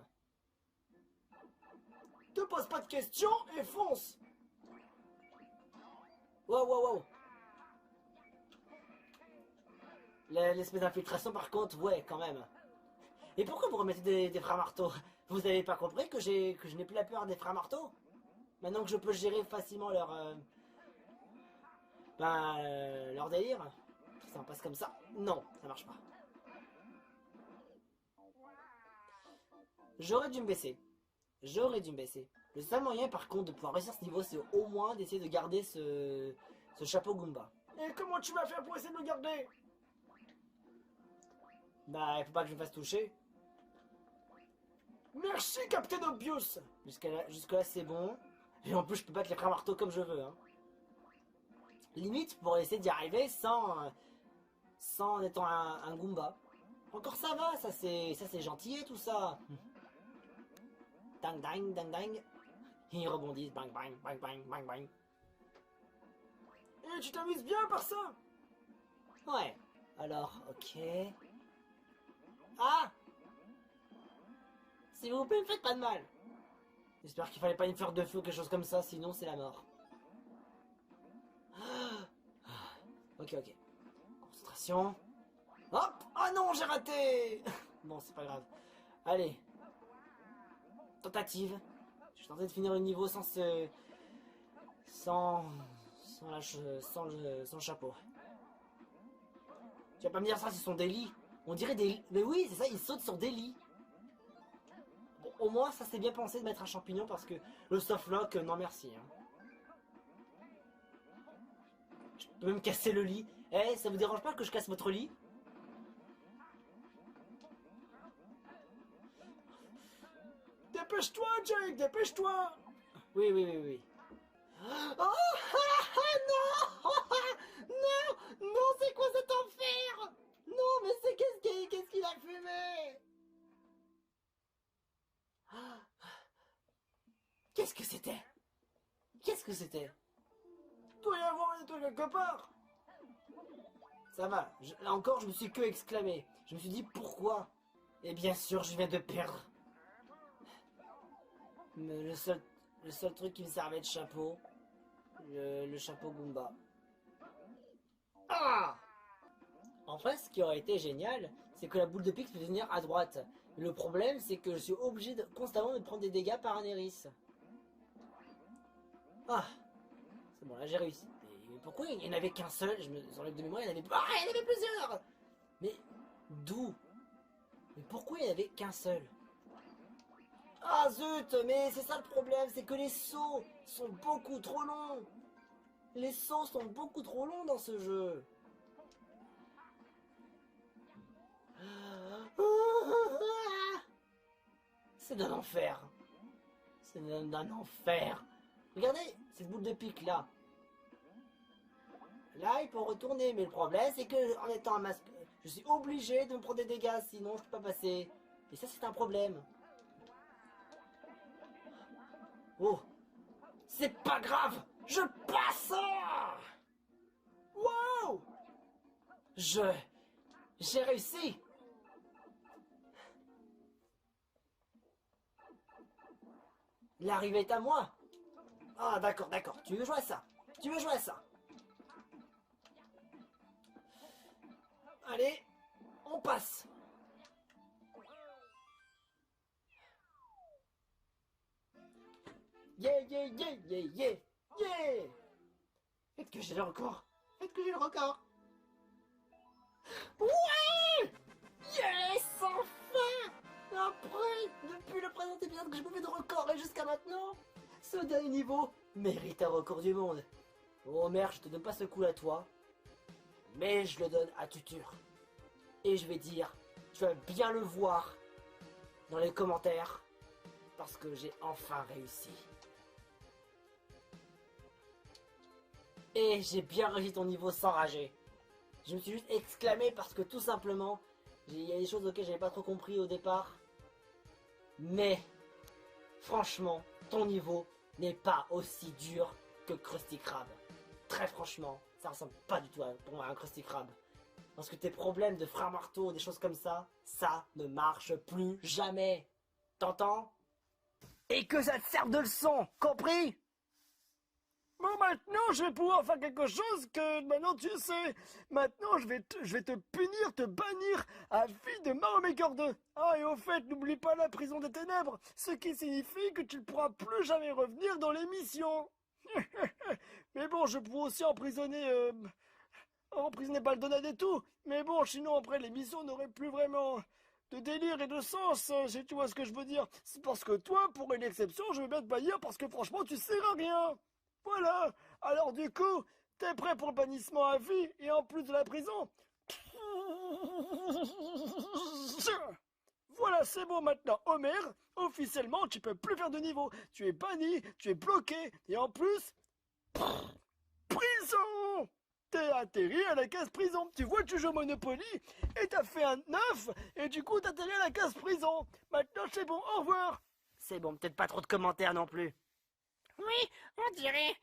Te pose pas de questions et fonce. Wow. L'espèce d'infiltration, par contre, ouais, quand même. Et pourquoi vous remettez des freins marteaux? Vous avez pas compris que je n'ai plus la peur des freins marteaux? Maintenant que je peux gérer facilement leur délire. Ça en passe comme ça? Non, ça marche pas. J'aurais dû me baisser. Le seul moyen, par contre, de pouvoir réussir ce niveau, c'est au moins d'essayer de garder ce chapeau Goomba. Et comment tu vas faire pour essayer de le garder? Bah, il faut pas que je me fasse toucher. Merci, Captain Obvious. Jusque-là, c'est bon. Et en plus, je peux battre les freins marteaux comme je veux. Hein. Limite, pour essayer d'y arriver sans étant un Goomba. Encore ça va, ça c'est gentil tout ça. Dang dang dang dang. Ils rebondissent, bang bang bang bang bang bang. Et tu t'amuses bien par ça? Ouais, alors, ok. Ah! S'il vous plaît, me faites pas de mal. J'espère qu'il fallait pas une fleur de feu ou quelque chose comme ça, sinon c'est la mort. Ok, ok. Concentration. Hop! Ah non, j'ai raté! Bon, c'est pas grave. Allez. Tentative. Je suis tenté de finir le niveau sans ce... sans le chapeau. Tu vas pas me dire ça, c'est son délit. On dirait des... Mais oui, c'est ça, il saute sur des lits. Bon, au moins, ça c'est bien pensé de mettre un champignon parce que le softlock, non merci. Hein. Je peux même casser le lit. Eh, ça vous dérange pas que je casse votre lit? Dépêche-toi, Jake, dépêche-toi! Oui, oui, oui, oui. Oh non! Non! Non, c'est quoi cet enfer? Non, mais c'est qu'est-ce qu'il a fumé? Qu'est-ce que c'était? Qu'est-ce que c'était? Doit y avoir un truc quelque part! Ça va, là encore je me suis que exclamé. Je me suis dit pourquoi? Et bien sûr je viens de perdre. Mais le seul truc qui me servait de chapeau, le chapeau Goomba. Ah! En fait, ce qui aurait été génial, c'est que la boule de pique peut venir à droite. Le problème, c'est que je suis obligé de constamment de prendre des dégâts par un héris. Ah! C'est bon, là j'ai réussi. Mais pourquoi il n'y en avait qu'un seul? Je me enlève de mémoire, il y en avait... Ah, il y en avait plusieurs! Mais d'où? Mais pourquoi il n'y en avait qu'un seul? Ah zut, mais c'est ça le problème, c'est que les sauts sont beaucoup trop longs. Les sauts sont beaucoup trop longs dans ce jeu. C'est d'un enfer. C'est d'un enfer. Regardez, cette boule de pique là. Là, il peut retourner, mais le problème, c'est que en étant un masque, je suis obligé de me prendre des dégâts, sinon je peux pas passer. Et ça, c'est un problème. Oh, c'est pas grave, je passe. Wow, j'ai réussi. L'arrivée est à moi. Ah d'accord, d'accord, tu veux jouer à ça? Tu veux jouer à ça? Allez, on passe. Yeah, yeah, yeah, yeah, yeah, yeah. Faites que j'ai le record. Faites que j'ai le record. Ouais. Yes, enfin. Après, depuis le présent épisode que j'ai pas fait de record et jusqu'à maintenant, ce dernier niveau mérite un record du monde. Oh merde, je te donne pas ce coup à toi, mais je le donne à Tutur. Et je vais dire, tu vas bien le voir dans les commentaires, parce que j'ai enfin réussi. Et j'ai bien réussi ton niveau sans rager. Je me suis juste exclamé parce que tout simplement, il y a des choses auxquelles j'avais pas trop compris au départ. Mais, franchement, ton niveau n'est pas aussi dur que Krusty Krab. Très franchement, ça ressemble pas du tout pour moi à un Krusty Krab. Parce que tes problèmes de frère marteau, des choses comme ça, ça ne marche plus jamais. T'entends? Et que ça te serve de leçon, compris? Bon, maintenant, je vais pouvoir faire quelque chose que maintenant tu sais. Maintenant, je vais te punir, te bannir à vie de Mario Maker 2. Ah, et au fait, n'oublie pas la prison des ténèbres, ce qui signifie que tu ne pourras plus jamais revenir dans l'émission. Mais bon, je pourrais aussi emprisonner Baldonade et tout. Mais bon, sinon, après, l'émission n'aurait plus vraiment de délire et de sens, si tu vois ce que je veux dire. C'est parce que toi, pour une exception, je veux bien te bannir parce que franchement, tu sers à rien. Voilà, alors du coup, t'es prêt pour le bannissement à vie et en plus de la prison? Voilà, c'est bon maintenant, Homer, officiellement tu peux plus faire de niveau, tu es banni, tu es bloqué et en plus, prison! T'es t'as atterri à la case prison. Tu vois, tu joues au Monopoly et t'as fait un 9 et du coup t'as atterri à la case prison. Maintenant c'est bon, au revoir. C'est bon, peut-être pas trop de commentaires non plus. Oui, on dirait.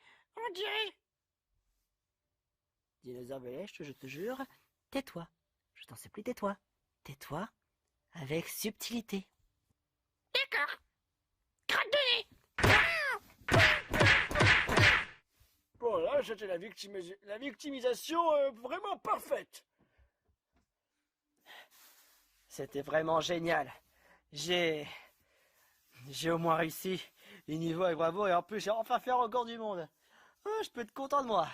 Dinosaure Belèche, je te jure, tais-toi. Je t'en supplie, tais-toi. Tais-toi avec subtilité. D'accord. Crotte de nez. Voilà, c'était la victimisation vraiment parfaite. C'était vraiment génial. J'ai au moins réussi les niveaux avec bravo et en plus j'ai enfin fait un record du monde. Oh, je peux être content de moi.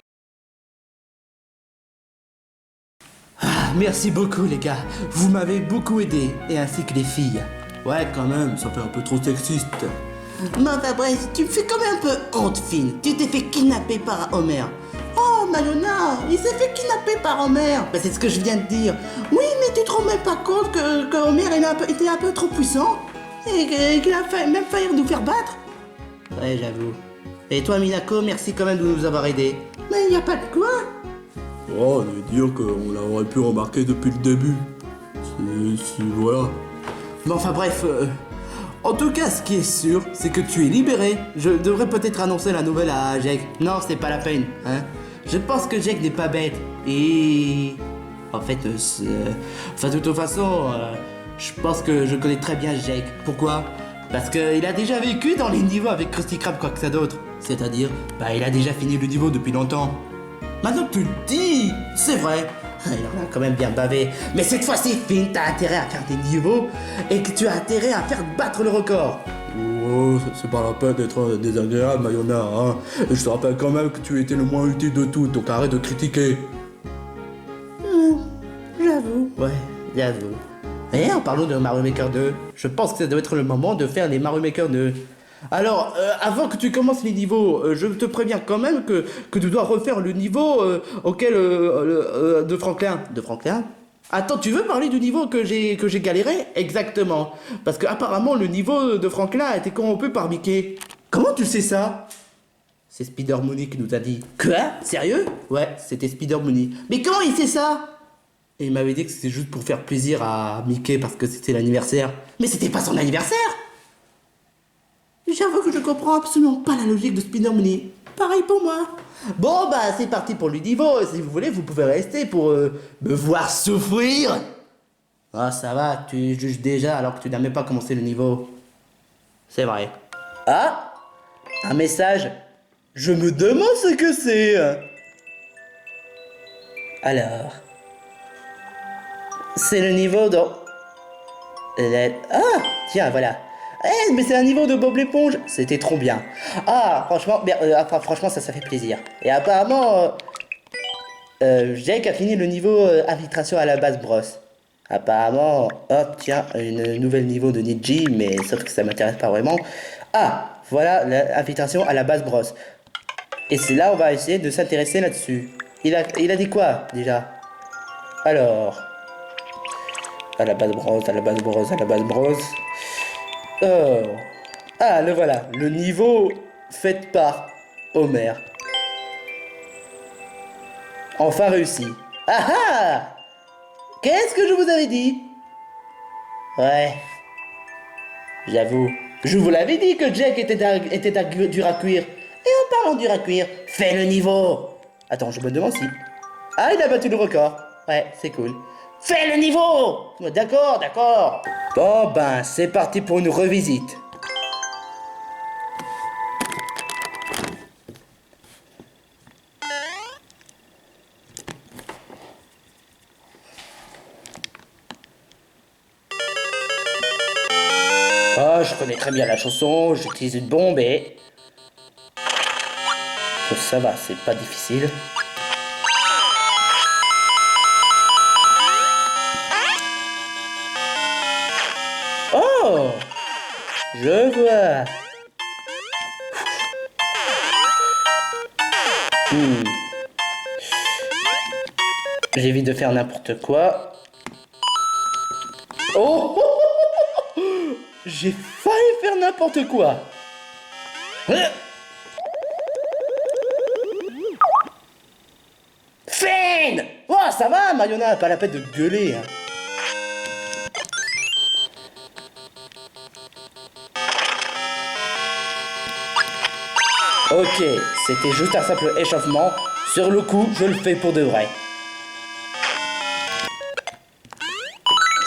Merci beaucoup les gars, vous m'avez beaucoup aidé, et ainsi que les filles. Ouais, quand même, ça fait un peu trop sexiste. Mais enfin bref, tu me fais quand même un peu honte, Finn. Tu t'es fait kidnapper par Homer. Oh, Mayona, il s'est fait kidnapper par Homer. Ben, c'est ce que je viens de dire. Oui, mais tu te rends même pas compte que Homer était un peu trop puissant et qu'il a même failli nous faire battre. Ouais, j'avoue. Et toi, Minako, merci quand même de nous avoir aidés. Mais y a pas de quoi. Oh, on veut dire qu'on l'aurait pu remarquer depuis le début. Voilà. Mais enfin bref, en tout cas, ce qui est sûr, c'est que tu es libéré. Je devrais peut-être annoncer la nouvelle à Jake. Non, c'est pas la peine, hein. Je pense que Jake n'est pas bête. Et... En fait, de toute façon, je pense que je connais très bien Jake. Pourquoi? Parce qu'il a déjà vécu dans les niveaux avec Krusty Krab, quoi que ça d'autre. C'est-à-dire, bah il a déjà fini le niveau depuis longtemps. Maintenant que tu le dis, c'est vrai. Il en a quand même bien bavé. Mais cette fois-ci, Finn, t'as intérêt à faire des niveaux et que tu as intérêt à faire battre le record. Oh, c'est pas la peine d'être désagréable, Mayona, hein. Et je te rappelle quand même que tu étais le moins utile de tout, donc arrête de critiquer. J'avoue. Ouais, j'avoue. Et en parlant de Mario Maker 2, je pense que ça doit être le moment de faire les Mario Maker 2. Alors, avant que tu commences les niveaux, je te préviens quand même que tu dois refaire le niveau auquel de Franklin. De Franklin? Attends, tu veux parler du niveau que j'ai galéré? Exactement. Parce que apparemment le niveau de Franklin a été corrompu par Mickey. Comment tu sais ça? C'est Spider Mooney qui nous a dit. Quoi? Sérieux? Ouais, c'était Spider Mooney. Mais comment il sait ça? Et il m'avait dit que c'était juste pour faire plaisir à Mickey parce que c'était l'anniversaire. Mais c'était pas son anniversaire! J'avoue que je comprends absolument pas la logique de Spider Mooney. Pareil pour moi. Bon bah c'est parti pour le niveau. Si vous voulez, vous pouvez rester pour me voir souffrir. Ah ça va, tu juges déjà alors que tu n'as même pas commencé le niveau. C'est vrai. Ah, un message. Je me demande ce que c'est. Alors, c'est le niveau de... Ah, tiens, voilà. Eh, mais c'est un niveau de Bob l'éponge. C'était trop bien. Ah, franchement, franchement, ça fait plaisir. Et apparemment, Jake a fini le niveau infiltration à la base brosse. Apparemment, oh tiens, une nouvelle niveau de Niji, mais sauf que ça m'intéresse pas vraiment. Ah, voilà l'infiltration à la base brosse. Et c'est là on va essayer de s'intéresser là-dessus. Il a dit quoi déjà? Alors, à la base brosse, à la base brosse, à la base brosse. Oh. Ah, le voilà, le niveau fait par Homer. Enfin réussi. Ah ah! Qu'est-ce que je vous avais dit? Ouais. J'avoue. Je vous l'avais dit que Jack était dur à cuire. Et en parlant dur à cuire, fais le niveau. Attends, je me demande si... Ah, il a battu le record. Ouais, c'est cool. Fais le niveau! D'accord, d'accord. Bon ben, c'est parti pour une revisite. Oh, je connais très bien la chanson, j'utilise une bombe et... Oh, ça va, c'est pas difficile. Oh! Je vois. J'évite de faire n'importe quoi. Oh! J'ai failli faire n'importe quoi. Fais! ça va, Mayona, pas la peine de gueuler. Hein. Ok, c'était juste un simple échauffement. Sur le coup, je le fais pour de vrai.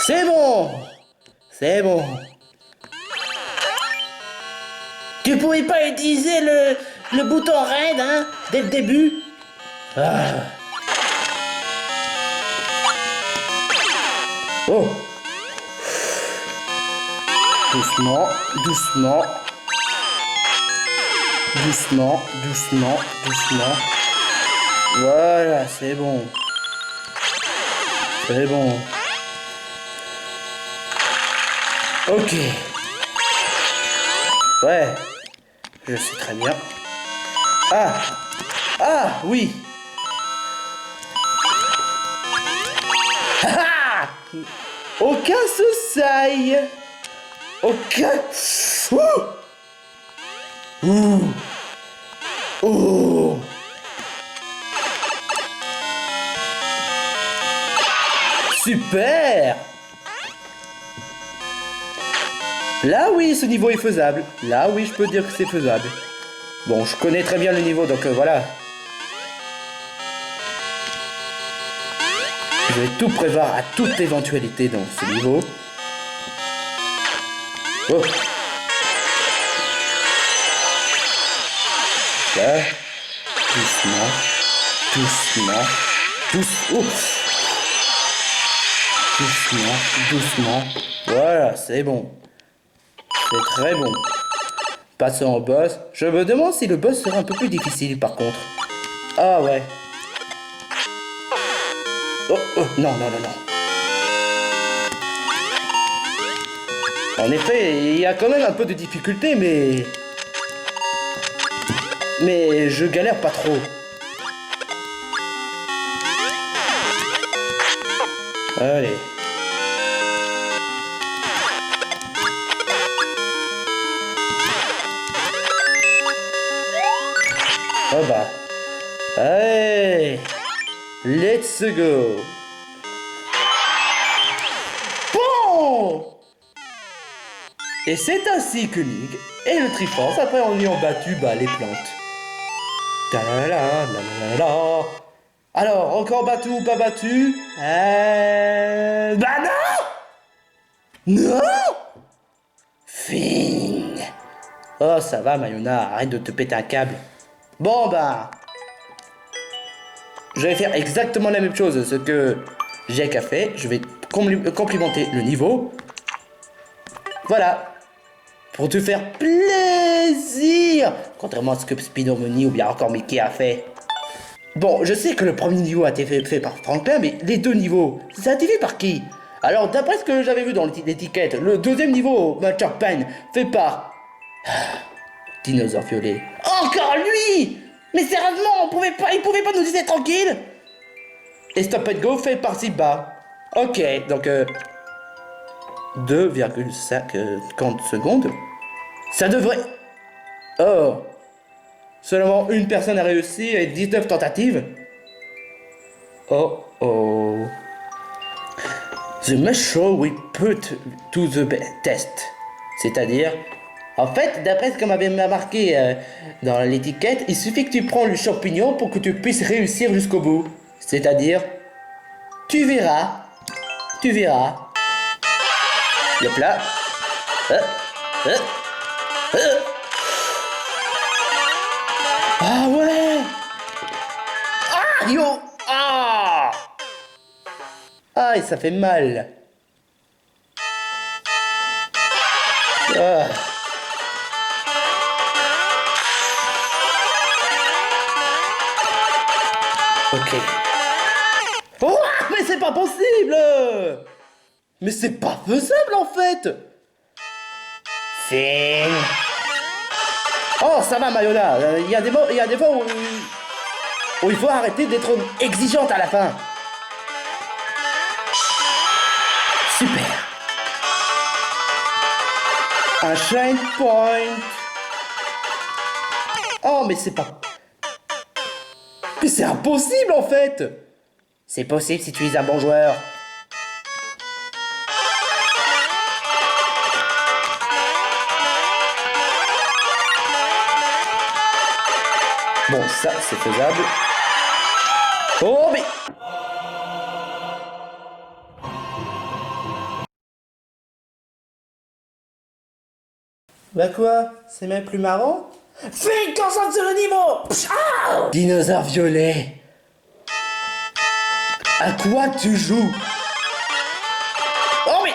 C'est bon. C'est bon. Tu pouvais pas utiliser le bouton raid, hein, dès le début? Ah. Oh. Doucement, doucement. Doucement, doucement, doucement. Voilà, c'est bon. C'est bon. Ok. Ouais. Je sais très bien. Ah. Ah, oui. Ah. Aucun souci. Aucun... Ouh. Oh. Super. Là oui, ce niveau est faisable. Là oui, je peux dire que c'est faisable. Bon, je connais très bien le niveau, donc voilà. Je vais tout prévoir à toute éventualité dans ce niveau. Oh. Là. Doucement. Doucement. Doucement. Doucement. Doucement. Voilà, c'est bon. C'est très bon. Passons au boss. Je me demande si le boss sera un peu plus difficile par contre. Ah ouais. Oh, oh, non, non, non, non. En effet, il y a quand même un peu de difficulté, mais... Mais je galère pas trop. Allez. Oh bah. Allez. Let's go. Bon. Et c'est ainsi que Link et le Triforce, après en ayant battu les plantes. Ta-la-la, la-la-la-la. Alors, encore battu ou pas battu? Bah non! Non! Fing! Oh, ça va, Mayona, arrête de te péter un câble. Bon, bah... Je vais faire exactement la même chose, ce que Jake a fait. Je vais complimenter le niveau. Voilà. Pour te faire plaisir. Contrairement à ce que Spider-Money ou bien encore Mickey a fait. Bon, je sais que le premier niveau a été fait par Franklin, mais les deux niveaux, ça a été fait par qui? Alors, d'après ce que j'avais vu dans l'étiquette, le deuxième niveau, Mature Pain, fait par... Dinosaure violet. Encore lui! Mais sérieusement, il pouvait pas nous laisser tranquille? Et Stop and Go fait par Simba. Ok, donc... 2,50 secondes. Ça devrait... Oh. Seulement une personne a réussi et 19 tentatives. Oh oh. The mushroom we put to the test. C'est-à-dire... En fait, d'après ce qu'on m'avait marqué dans l'étiquette, il suffit que tu prends le champignon pour que tu puisses réussir jusqu'au bout. C'est-à-dire... Tu verras. Tu verras. Yep là. Ah ouais. Ah yo. Ah. Ah et ça fait mal. Ah. Ok. Oh, mais c'est pas possible. Mais c'est pas faisable en fait. Fin. Oh, ça va, Mayona. Il y a des fois où il faut arrêter d'être exigeante à la fin. Super. Un shine point. Oh, mais c'est pas... Mais c'est impossible en fait. C'est possible si tu es un bon joueur. Bon, ça, c'est faisable. Oh, mais... Bah quoi? C'est même plus marrant? Fais concentre sur le niveau! Pshaw! Dinosaure violet. À quoi tu joues? Oh, mais...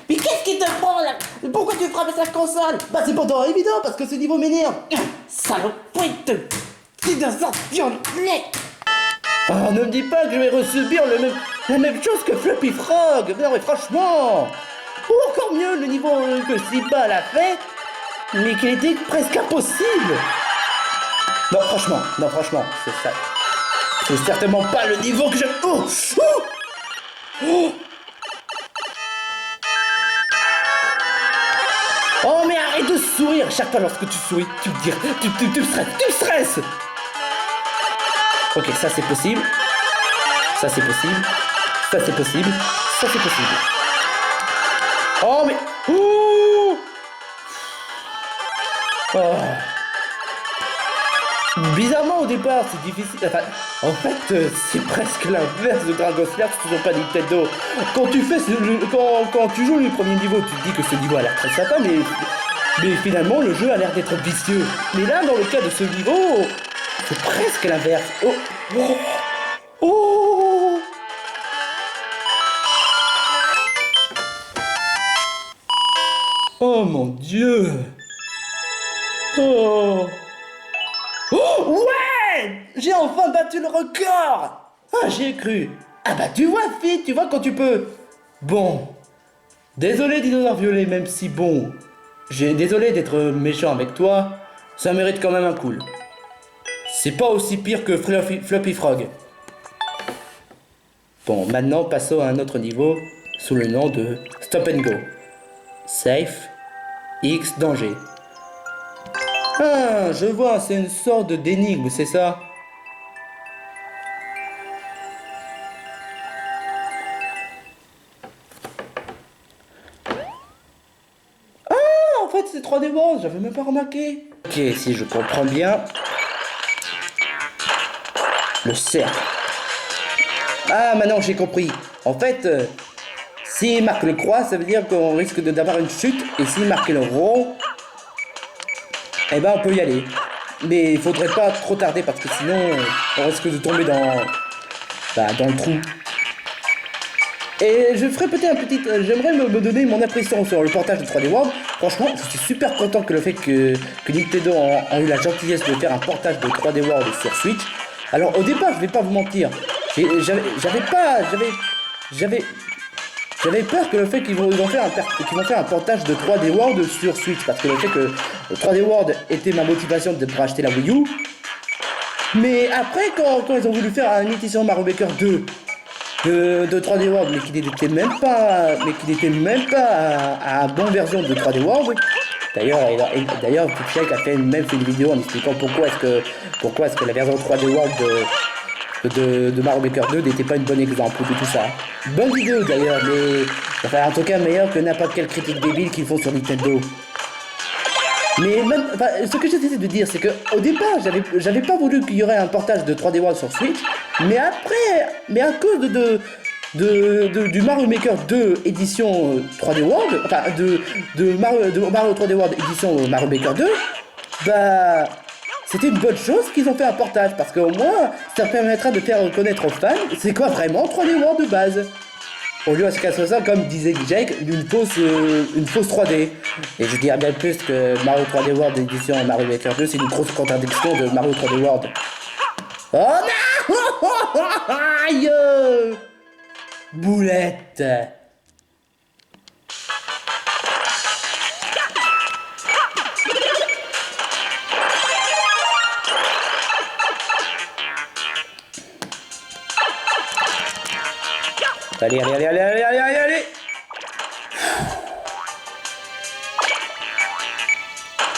Mais qu'est-ce qui te prend là? Pourquoi tu frappes cette console? Bah c'est pourtant évident parce que ce niveau m'énerve. Saloperie de dinosaure violet! Oh, ne me dis pas que je vais resubir la même chose que Fluffy Frog. Non, mais franchement. Ou encore mieux, le niveau que Siba a fait, mais qu'il était presque impossible. Non, franchement, c'est ça. C'est certainement pas le niveau que je... Oh, oh, oh. Oh, mais arrête de sourire. Chaque fois lorsque tu souris, tu me stresses. Ok, ça c'est possible. Ça c'est possible. Ça c'est possible. Ça c'est possible. Oh mais... Ouh. Oh. Bizarrement au départ c'est difficile. Enfin, en fait c'est presque l'inverse de Dragon Slayer si tu joues pas Nintendo. Quand tu fais quand tu joues le premier niveau, tu te dis que ce niveau a l'air très sympa, mais finalement le jeu a l'air d'être vicieux. Mais là dans le cas de ce niveau, c'est presque l'inverse. Oh. Oh. Oh. Oh mon Dieu. Oh. Oh ouais. J'ai enfin battu le record. Ah, j'y ai cru. Ah bah tu vois fille, tu vois quand tu peux. Bon. Désolé dinosaure violet, même si bon. Désolé d'être méchant avec toi. Ça mérite quand même un cool. C'est pas aussi pire que Fluffy Frog. Bon, maintenant passons à un autre niveau sous le nom de Stop and Go. Safe, X, danger. Ah, je vois, c'est une sorte d'énigme, c'est ça? Ah, en fait c'est 3D World, j'avais même pas remarqué. Ok, si je comprends bien... Le cercle. Ah, maintenant j'ai compris. En fait, s'il marque le croix, ça veut dire qu'on risque d'avoir une chute. Et s'il marque le rond, eh ben on peut y aller. Mais il faudrait pas trop tarder parce que sinon on risque de tomber dans le trou. Et je ferai peut-être un petit... J'aimerais me donner mon impression sur le portage de 3D World. Franchement, je suis super content que le fait que Nintendo a eu la gentillesse de faire un portage de 3D World sur Switch. Alors au départ, je vais pas vous mentir, j'avais peur que le fait qu'ils vont faire un portage de 3D World sur Switch, parce que le fait que 3D World était ma motivation pour acheter la Wii U. Mais après, quand ils ont voulu faire une édition Mario Maker 2 de 3D World, mais qui n'était même pas à bonne version de 3D World. D'ailleurs, Pupshake a fait une vidéo en expliquant pourquoi est-ce que la version 3D World de Mario Maker 2 n'était pas une bonne exemple de tout ça. Bonne vidéo d'ailleurs, mais enfin, en tout cas meilleure que n'importe quelle critique débile qu'ils font sur Nintendo. Mais même, enfin, ce que j'essaie de dire, c'est que au départ, j'avais pas voulu qu'il y aurait un portage de 3D World sur Switch, mais à cause du Mario Maker 2 édition 3D World, enfin de Mario 3D World édition Mario Maker 2, bah c'était une bonne chose qu'ils ont fait un portage parce qu'au moins ça permettra de faire reconnaître aux fans c'est quoi vraiment 3D World de base. Au lieu de ce soit ça, comme disait Jake, une fausse 3D. Et je dirais bien plus que Mario 3D World édition Mario Maker 2 c'est une grosse contradiction de Mario 3D World. Oh non. Aïe. Boulette. Allez.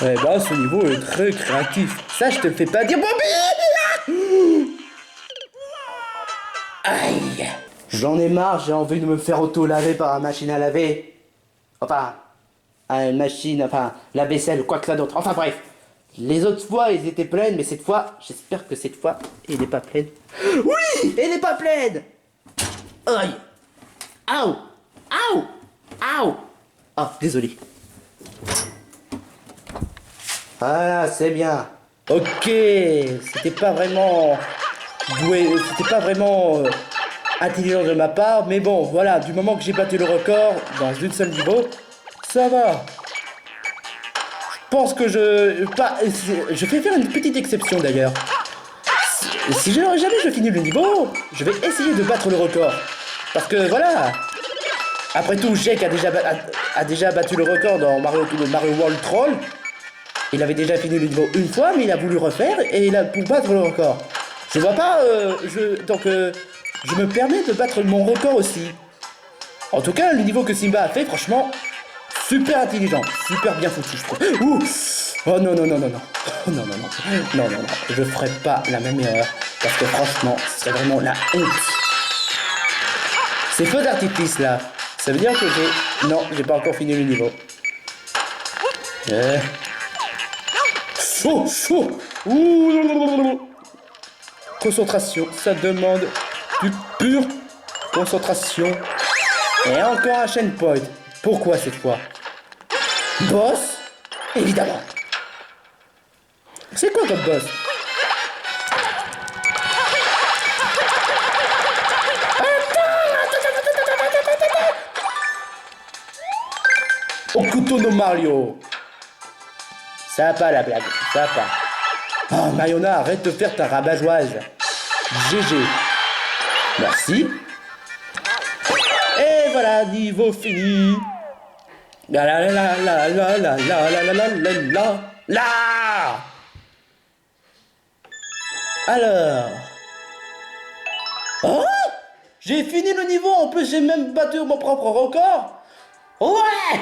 Eh ben, ce niveau est très créatif. Ça, je te le fais pas dire, Bobby! Aïe! J'en ai marre, j'ai envie de me faire auto-laver par la machine à laver. Enfin, une machine, enfin, la vaisselle, quoi que ça d'autre. Enfin bref. Les autres fois, ils étaient pleines, mais cette fois, j'espère que cette fois, elle n'est pas pleine. Oui! Elle n'est pas pleine! Aïe! Aouh! Aouh! Aouh! Ah, désolé. Voilà, c'est bien. Ok, c'était pas vraiment doué, c'était pas vraiment intelligent de ma part, mais bon, voilà, du moment que j'ai battu le record dans une seule niveau, ça va. Je pense que je vais faire une petite exception d'ailleurs. Si jamais je finis le niveau, je vais essayer de battre le record. Parce que voilà. Après tout, Jake a déjà battu le record dans Mario World Troll. Il avait déjà fini le niveau une fois, mais il a voulu refaire et il a pour battre le record. Je vois pas, donc je me permets de battre mon record aussi. En tout cas, le niveau que Simba a fait, franchement, super intelligent, super bien foutu, je trouve. Ouh. Oh non non non non non, oh, non non non, non non non, je ferai pas la même erreur parce que franchement, c'est vraiment la honte. Ces feux d'artifice là, ça veut dire que j'ai pas encore fini le niveau. Chaud, chaud. Ouh. Concentration, ça demande du pure concentration. Et encore un chain point. Pourquoi cette fois? Boss? Évidemment. C'est quoi comme boss? Au couteau de Mario. Ça va pas la blague, ça va pas. Oh Mayona, arrête de faire ta rabat-joise. GG. Merci. Et voilà, niveau fini. La la la la la la la la la la la la la. Alors. Oh, j'ai fini le niveau, en plus j'ai même battu mon propre record. Ouais.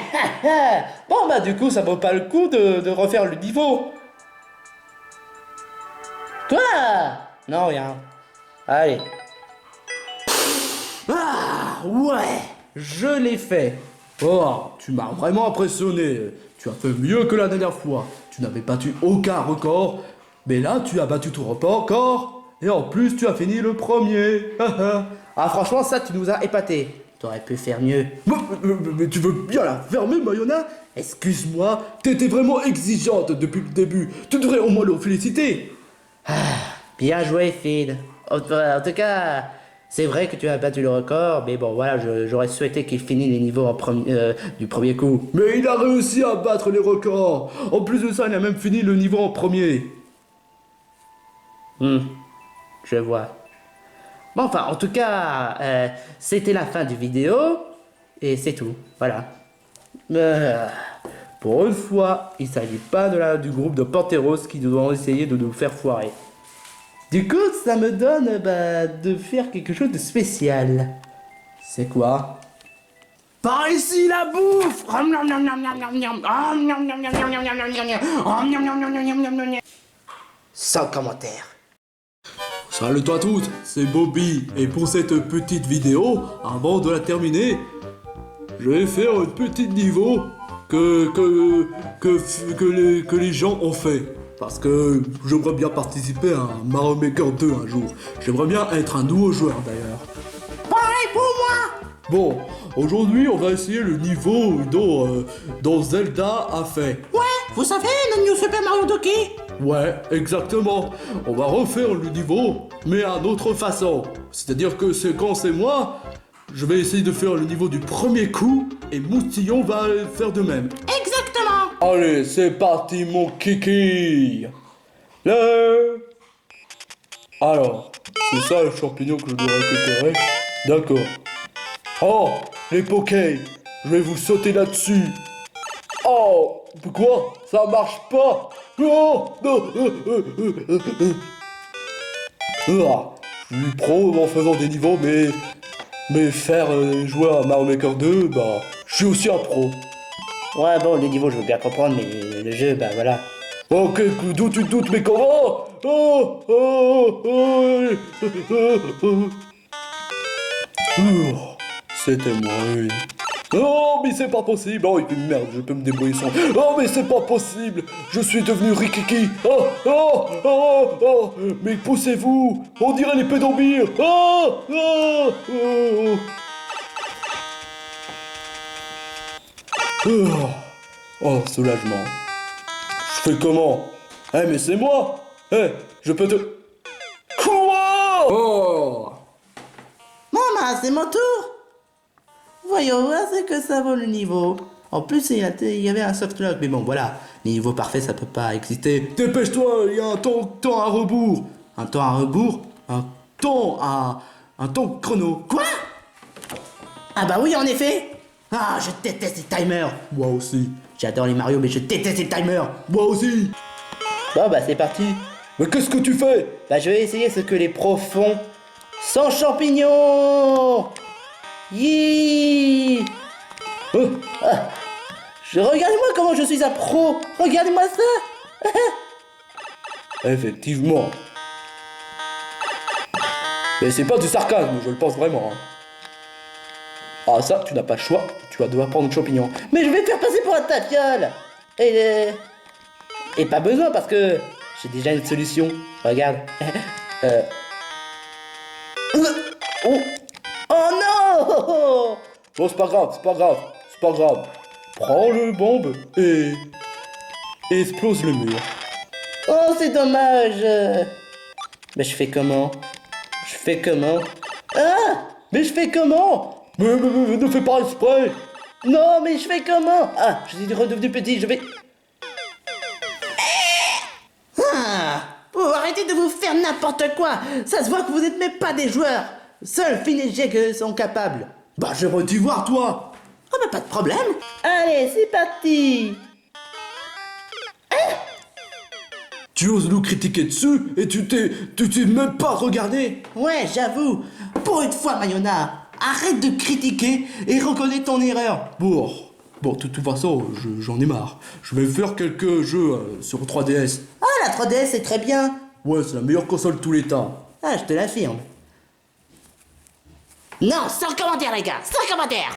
Bon bah du coup ça vaut pas le coup de refaire le niveau. Toi? Non, rien. Allez. Ah ouais, je l'ai fait. Oh, tu m'as vraiment impressionné. Tu as fait mieux que la dernière fois. Tu n'avais battu aucun record, mais là tu as battu ton record et en plus tu as fini le premier. Ah franchement ça tu nous as épaté. T'aurais pu faire mieux. Mais tu veux bien la fermer, Mayona? Excuse-moi, t'étais vraiment exigeante depuis le début. Tu devrais au moins le féliciter. Ah, bien joué, Phil. En tout cas, c'est vrai que tu as battu le record, mais bon, voilà, j'aurais souhaité qu'il finisse les niveaux du premier coup. Mais il a réussi à battre les records. En plus de ça, il a même fini le niveau en premier. Je vois. Bon, enfin, en tout cas, c'était la fin du vidéo, et c'est tout, voilà. Pour une fois, il ne s'agit pas du groupe de Panteros qui vont essayer de nous faire foirer. Du coup, ça me donne de faire quelque chose de spécial. C'est quoi? Par ici, la bouffe! Sans commentaire. Salut à toutes, c'est Bobby, et pour cette petite vidéo, avant de la terminer, je vais faire un petit niveau que les gens ont fait. Parce que j'aimerais bien participer à un Mario Maker 2 un jour. J'aimerais bien être un nouveau joueur d'ailleurs. Pareil pour moi! Bon, aujourd'hui on va essayer le niveau dont Zelda a fait. Ouais, vous savez, le New Super Mario Donkey? Ouais, exactement. On va refaire le niveau, mais à notre façon. C'est-à-dire que quand c'est moi, je vais essayer de faire le niveau du premier coup, et Moustillon va faire de même. Exactement! Allez, c'est parti mon kiki. Alors, c'est ça le champignon que je dois récupérer. D'accord. Oh, les pokés, je vais vous sauter là-dessus. Oh, quoi? Ça marche pas. Oh, non. Je suis pro en faisant des niveaux, mais faire jouer à Mario Maker 2, je suis aussi un pro. Ouais, bon, le niveau, je veux bien comprendre, mais le jeu, bah voilà. Ok, d'où tu te doutes, mais comment? C'était moi, oui. Oh, mais c'est pas possible. Oh, il fait merde, je peux me débrouiller sans. Oh, mais c'est pas possible. Je suis devenu Rikiki. Oh, oh, oh, oh. Mais poussez-vous. On dirait les pédobires. Oh, oh, oh. Oh, oh, soulagement. Je fais comment? Eh, mais c'est moi. Eh, je peux te. Quoi? Oh! Maman, c'est mon tour. Voyons voir ce que ça vaut le niveau. En plus, il y avait un softlock, mais bon, voilà. Niveau parfait, ça peut pas exister. Dépêche-toi, il y a un temps à rebours. Un temps à rebours? Un temps chrono. Quoi? Ah bah oui, en effet. Ah, je déteste les timers. Moi aussi. J'adore les Mario, mais je déteste les timers. Moi aussi. Bon bah c'est parti. Mais qu'est-ce que tu fais? Bah je vais essayer ce que les pros font. Sans champignons. Yee. Ah. Regardez-moi comment je suis un pro. Regardez-moi ça. Effectivement. Mais c'est pas du sarcasme, je le pense vraiment. Hein. Ah ça, tu n'as pas le choix, tu vas devoir prendre le champignon. Mais je vais te faire passer pour un tafiole. Et pas besoin parce que j'ai déjà une solution. Regarde. Oh non! Bon, c'est pas grave. Prends le bombe et explose le mur. Oh, c'est dommage. Mais je fais comment? Ah! Mais je fais comment? Mais ne fais pas exprès. Non, mais je fais comment? Ah, je suis redevenu petit, je vais... Ah! Oh, arrêtez de vous faire n'importe quoi. Ça se voit que vous n'êtes même pas des joueurs. Seuls Finn et Jake sont capables. Bah j'aimerais t'y voir, toi. Oh, bah pas de problème. Allez, c'est parti. Tu oses nous critiquer dessus et tu t'es même pas regardé. Ouais, j'avoue. Pour une fois, Mayona, arrête de critiquer et reconnais ton erreur. Bon, de toute façon, j'en ai marre. Je vais faire quelques jeux sur 3DS. Ah, la 3DS, c'est très bien. Ouais, c'est la meilleure console de tous les temps. Ah, je te l'affirme. Non, sans commentaire, les gars, sans commentaire.